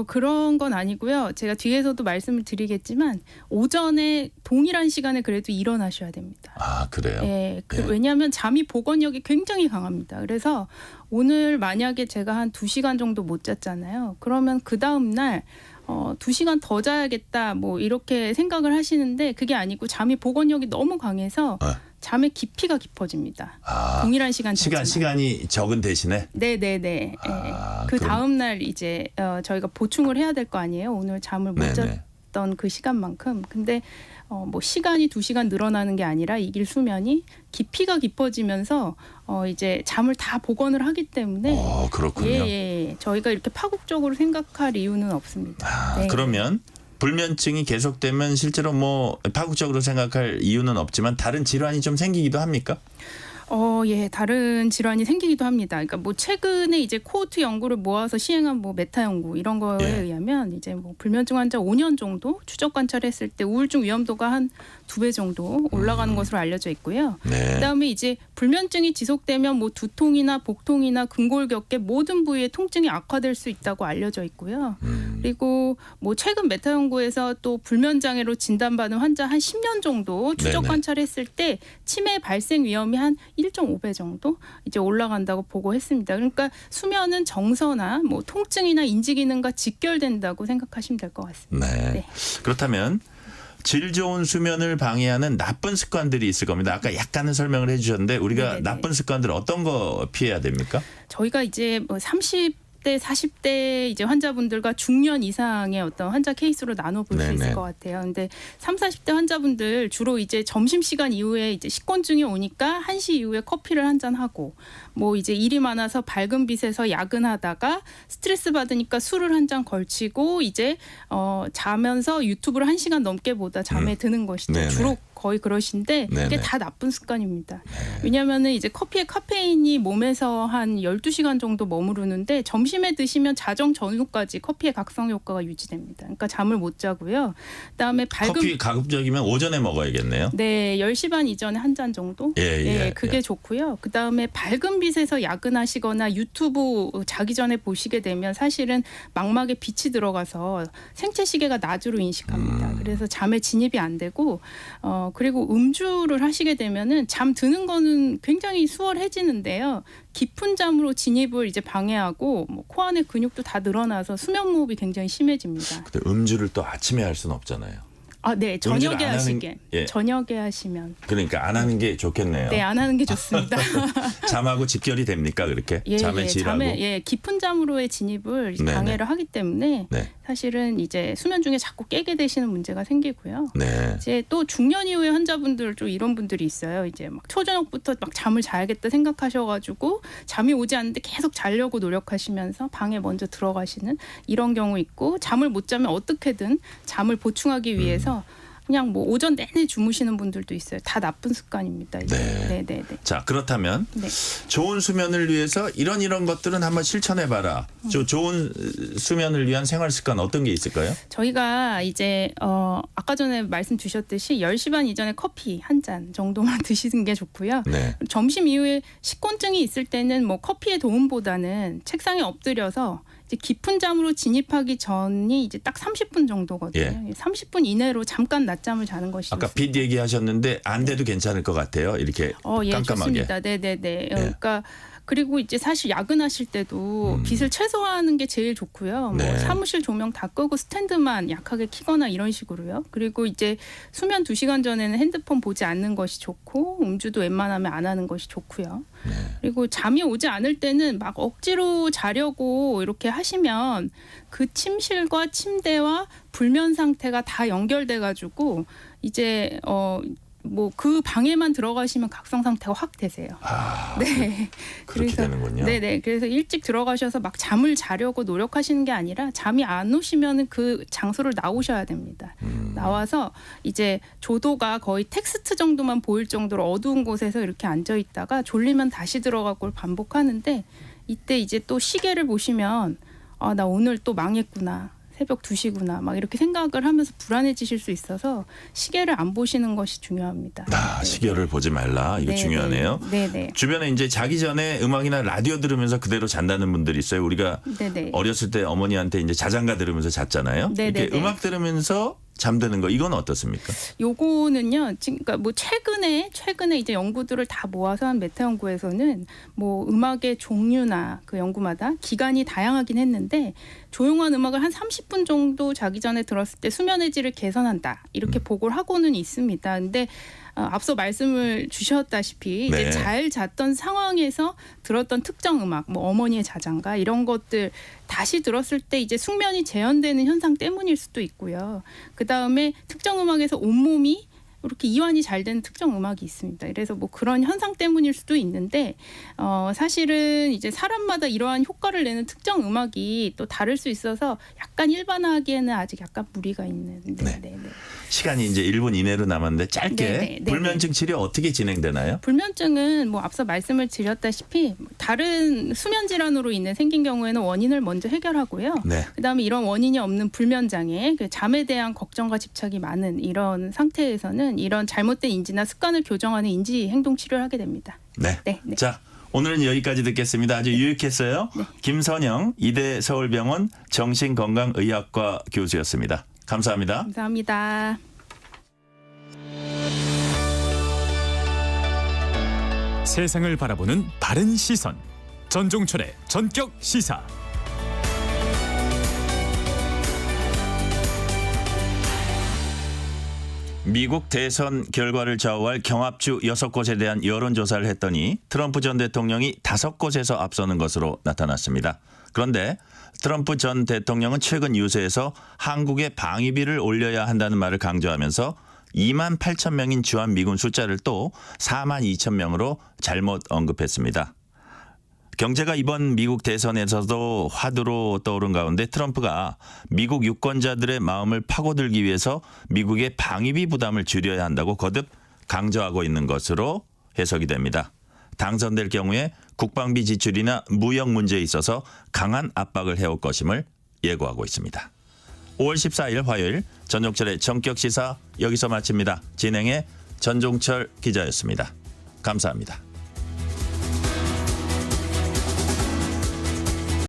그런 건 아니고요. 제가 뒤에서도 말씀을 드리겠지만 오전에 동일한 시간에 그래도 일어나셔야 됩니다. 아, 그래요? 네. 왜냐하면 잠이 복원력이 굉장히 강합니다. 그래서 오늘 만약에 제가 한 2시간 정도 못 잤잖아요. 그러면 그 다음 날 2시간 더 자야겠다 뭐 이렇게 생각을 하시는데 그게 아니고 잠이 복원력이 너무 강해서 잠의 깊이가 깊어집니다. 동일한 시간이 적은 대신에. 네네네. 그 다음 날 이제 저희가 보충을 해야 될 거 아니에요. 오늘 잠을 못 잤던 그 시간만큼. 근데 뭐 시간이 2시간 늘어나는 게 아니라 이 길 수면이 깊이가 깊어지면서 이제 잠을 다 복원을 하기 때문에. 그렇군요. 예. 저희가 이렇게 파국적으로 생각할 이유는 없습니다. 네. 그러면 불면증이 계속되면 실제로 뭐 파국적으로 생각할 이유는 없지만 다른 질환이 좀 생기기도 합니까? 예, 다른 질환이 생기기도 합니다. 그러니까 뭐 최근에 이제 코호트 연구를 모아서 시행한 뭐 메타 연구 이런 거에 의하면 이제 뭐 불면증 환자 5년 정도 추적 관찰했을 때 우울증 위험도가 한 2배 정도 올라가는 것으로 알려져 있고요. 그다음에 이제 불면증이 지속되면 뭐 두통이나 복통이나 근골격계 모든 부위의 통증이 악화될 수 있다고 알려져 있고요. 그리고 뭐 최근 메타 연구에서 또 불면 장애로 진단받은 환자 한 10년 정도 추적 관찰했을 때 치매 발생 위험이 한 1.5배 정도 이제 올라간다고 보고했습니다. 그러니까 수면은 정서나 뭐 통증이나 인지 기능과 직결된다고 생각하시면 될 것 같습니다. 네. 그렇다면 질 좋은 수면을 방해하는 나쁜 습관들이 있을 겁니다. 아까 약간은 설명을 해주셨는데 우리가 나쁜 습관들 어떤 거 피해야 됩니까? 저희가 이제 뭐 30대, 40대 이제 환자분들과 중년 이상의 어떤 환자 케이스로 나눠볼 수 있을 것 같아요. 근데 30, 40대 환자분들 주로 이제 점심시간 이후에 이제 식곤증이 오니까 1시 이후에 커피를 한 잔 하고 뭐 이제 일이 많아서 밝은 빛에서 야근하다가 스트레스 받으니까 술을 한 잔 걸치고 이제 자면서 유튜브를 1시간 넘게 보다 잠에 드는 것이죠. 주로 거의 그러신데 이게 다 나쁜 습관입니다. 왜냐하면은 이제 커피의 카페인이 몸에서 한 12시간 정도 머무르는데 점심에 드시면 자정 전후까지 커피의 각성 효과가 유지됩니다. 그러니까 잠을 못 자고요. 그다음에 커피 가급적이면 오전에 먹어야겠네요. 네, 10시 반 이전에 한 잔 정도. 그게 좋고요. 그다음에 밝은 빛에서 야근하시거나 유튜브 자기 전에 보시게 되면 사실은 망막에 빛이 들어가서 생체 시계가 낮으로 인식합니다. 그래서 잠에 진입이 안 되고 그리고 음주를 하시게 되면은 잠 드는 거는 굉장히 수월해지는데요. 깊은 잠으로 진입을 이제 방해하고 뭐 코 안의 근육도 다 늘어나서 수면 무호흡이 굉장히 심해집니다. 근데 음주를 또 아침에 할 수는 없잖아요. 네, 저녁에 하시게. 저녁에 하시면. 그러니까 안 하는 게 좋겠네요. 네, 안 하는 게 좋습니다. 잠하고 직결이 됩니까 그렇게? 잠의 질하고. 깊은 잠으로의 진입을 방해를 하기 때문에 사실은 이제 수면 중에 자꾸 깨게 되시는 문제가 생기고요. 이제 또 중년 이후의 환자분들 좀 이런 분들이 있어요. 이제 막 초저녁부터 막 잠을 자야겠다 생각하셔가지고 잠이 오지 않는데 계속 자려고 노력하시면서 방에 먼저 들어가시는 이런 경우 있고 잠을 못 자면 어떻게든 잠을 보충하기 위해서 그냥 뭐 오전 내내 주무시는 분들도 있어요. 다 나쁜 습관입니다. 네. 자, 그렇다면 좋은 수면을 위해서 이런 것들은 한번 실천해봐라. 좋은 수면을 위한 생활 습관 어떤 게 있을까요? 저희가 이제 아까 전에 말씀 주셨듯이 10시 반 이전에 커피 한 잔 정도만 드시는 게 좋고요. 점심 이후에 식곤증이 있을 때는 뭐 커피의 도움보다는 책상에 엎드려서 이제 깊은 잠으로 진입하기 전이 이제 딱 30분 정도거든요. 30분 이내로 잠깐 낮잠을 자는 것이 아까 좋습니다. 빛 얘기하셨는데 안 돼도 괜찮을 것 같아요. 이렇게 깜깜하게. 좋습니다. 네네네. 그러니까 그리고 이제 사실 야근하실 때도 빛을 최소화하는 게 제일 좋고요. 뭐 사무실 조명 다 끄고 스탠드만 약하게 켜거나 이런 식으로요. 그리고 이제 수면 2시간 전에는 핸드폰 보지 않는 것이 좋고 음주도 웬만하면 안 하는 것이 좋고요. 그리고 잠이 오지 않을 때는 막 억지로 자려고 이렇게 하시면 그 침실과 침대와 불면 상태가 다 연결돼 가지고 이제 뭐 그 방에만 들어가시면 각성 상태가 확 되세요. 네. 그렇게 되는군요. 네네. 그래서 일찍 들어가셔서 막 잠을 자려고 노력하시는 게 아니라 잠이 안 오시면은 그 장소를 나오셔야 됩니다. 나와서 이제 조도가 거의 텍스트 정도만 보일 정도로 어두운 곳에서 이렇게 앉아 있다가 졸리면 다시 들어가고 반복하는데 이때 이제 또 시계를 보시면 아, 나 오늘 또 망했구나. 새벽 2시구나. 막 이렇게 생각을 하면서 불안해지실 수 있어서 시계를 안 보시는 것이 중요합니다. 시계를 보지 말라. 이거 중요하네요. 네네. 주변에 이제 자기 전에 음악이나 라디오 들으면서 그대로 잔다는 분들이 있어요. 우리가 네네. 어렸을 때 어머니한테 이제 자장가 들으면서 잤잖아요. 네네네. 이렇게 음악 들으면서 잠드는 거 이건 어떻습니까? 요거는요, 그러니까 뭐 최근에 이제 연구들을 다 모아서 한 메타 연구에서는 뭐 음악의 종류나 그 연구마다 기간이 다양하긴 했는데 조용한 음악을 한 30분 정도 자기 전에 들었을 때 수면의 질을 개선한다 이렇게 보고를 하고는 있습니다. 근데 앞서 말씀을 주셨다시피 네. 이제 잘 잤던 상황에서 들었던 특정 음악, 뭐 어머니의 자장가 이런 것들 다시 들었을 때 이제 숙면이 재현되는 현상 때문일 수도 있고요. 그 다음에 특정 음악에서 온몸이 이렇게 이완이 잘 되는 특정 음악이 있습니다. 그래서 뭐 그런 현상 때문일 수도 있는데 사실은 이제 사람마다 이러한 효과를 내는 특정 음악이 또 다를 수 있어서 약간 일반화하기에는 아직 약간 무리가 있는. 네. 시간이 이제 1분 이내로 남았는데 짧게 네네. 불면증 치료 어떻게 진행되나요? 불면증은 뭐 앞서 말씀을 드렸다시피 다른 수면 질환으로 인해 생긴 경우에는 원인을 먼저 해결하고요. 네. 그다음에 이런 원인이 없는 불면 장애, 그 잠에 대한 걱정과 집착이 많은 이런 상태에서는 이런 잘못된 인지나 습관을 교정하는 인지 행동 치료를 하게 됩니다. 네. 자, 오늘은 여기까지 듣겠습니다. 아주 유익했어요. 김선영 이대 서울병원 정신건강의학과 교수였습니다. 감사합니다. 감사합니다. 세상을 바라보는 바른 시선. 전종철의 전격 시사. 미국 대선 결과를 좌우할 경합주 6곳에 대한 여론조사를 했더니 트럼프 전 대통령이 5곳에서 앞서는 것으로 나타났습니다. 그런데 트럼프 전 대통령은 최근 유세에서 한국의 방위비를 올려야 한다는 말을 강조하면서 2만 8천 명인 주한미군 숫자를 또 4만 2천 명으로 잘못 언급했습니다. 경제가 이번 미국 대선에서도 화두로 떠오른 가운데 트럼프가 미국 유권자들의 마음을 파고들기 위해서 미국의 방위비 부담을 줄여야 한다고 거듭 강조하고 있는 것으로 해석이 됩니다. 당선될 경우에 국방비 지출이나 무역 문제에 있어서 강한 압박을 해올 것임을 예고하고 있습니다. 5월 14일 화요일 전종철의 전격시사 여기서 마칩니다. 진행의 전종철 기자였습니다. 감사합니다.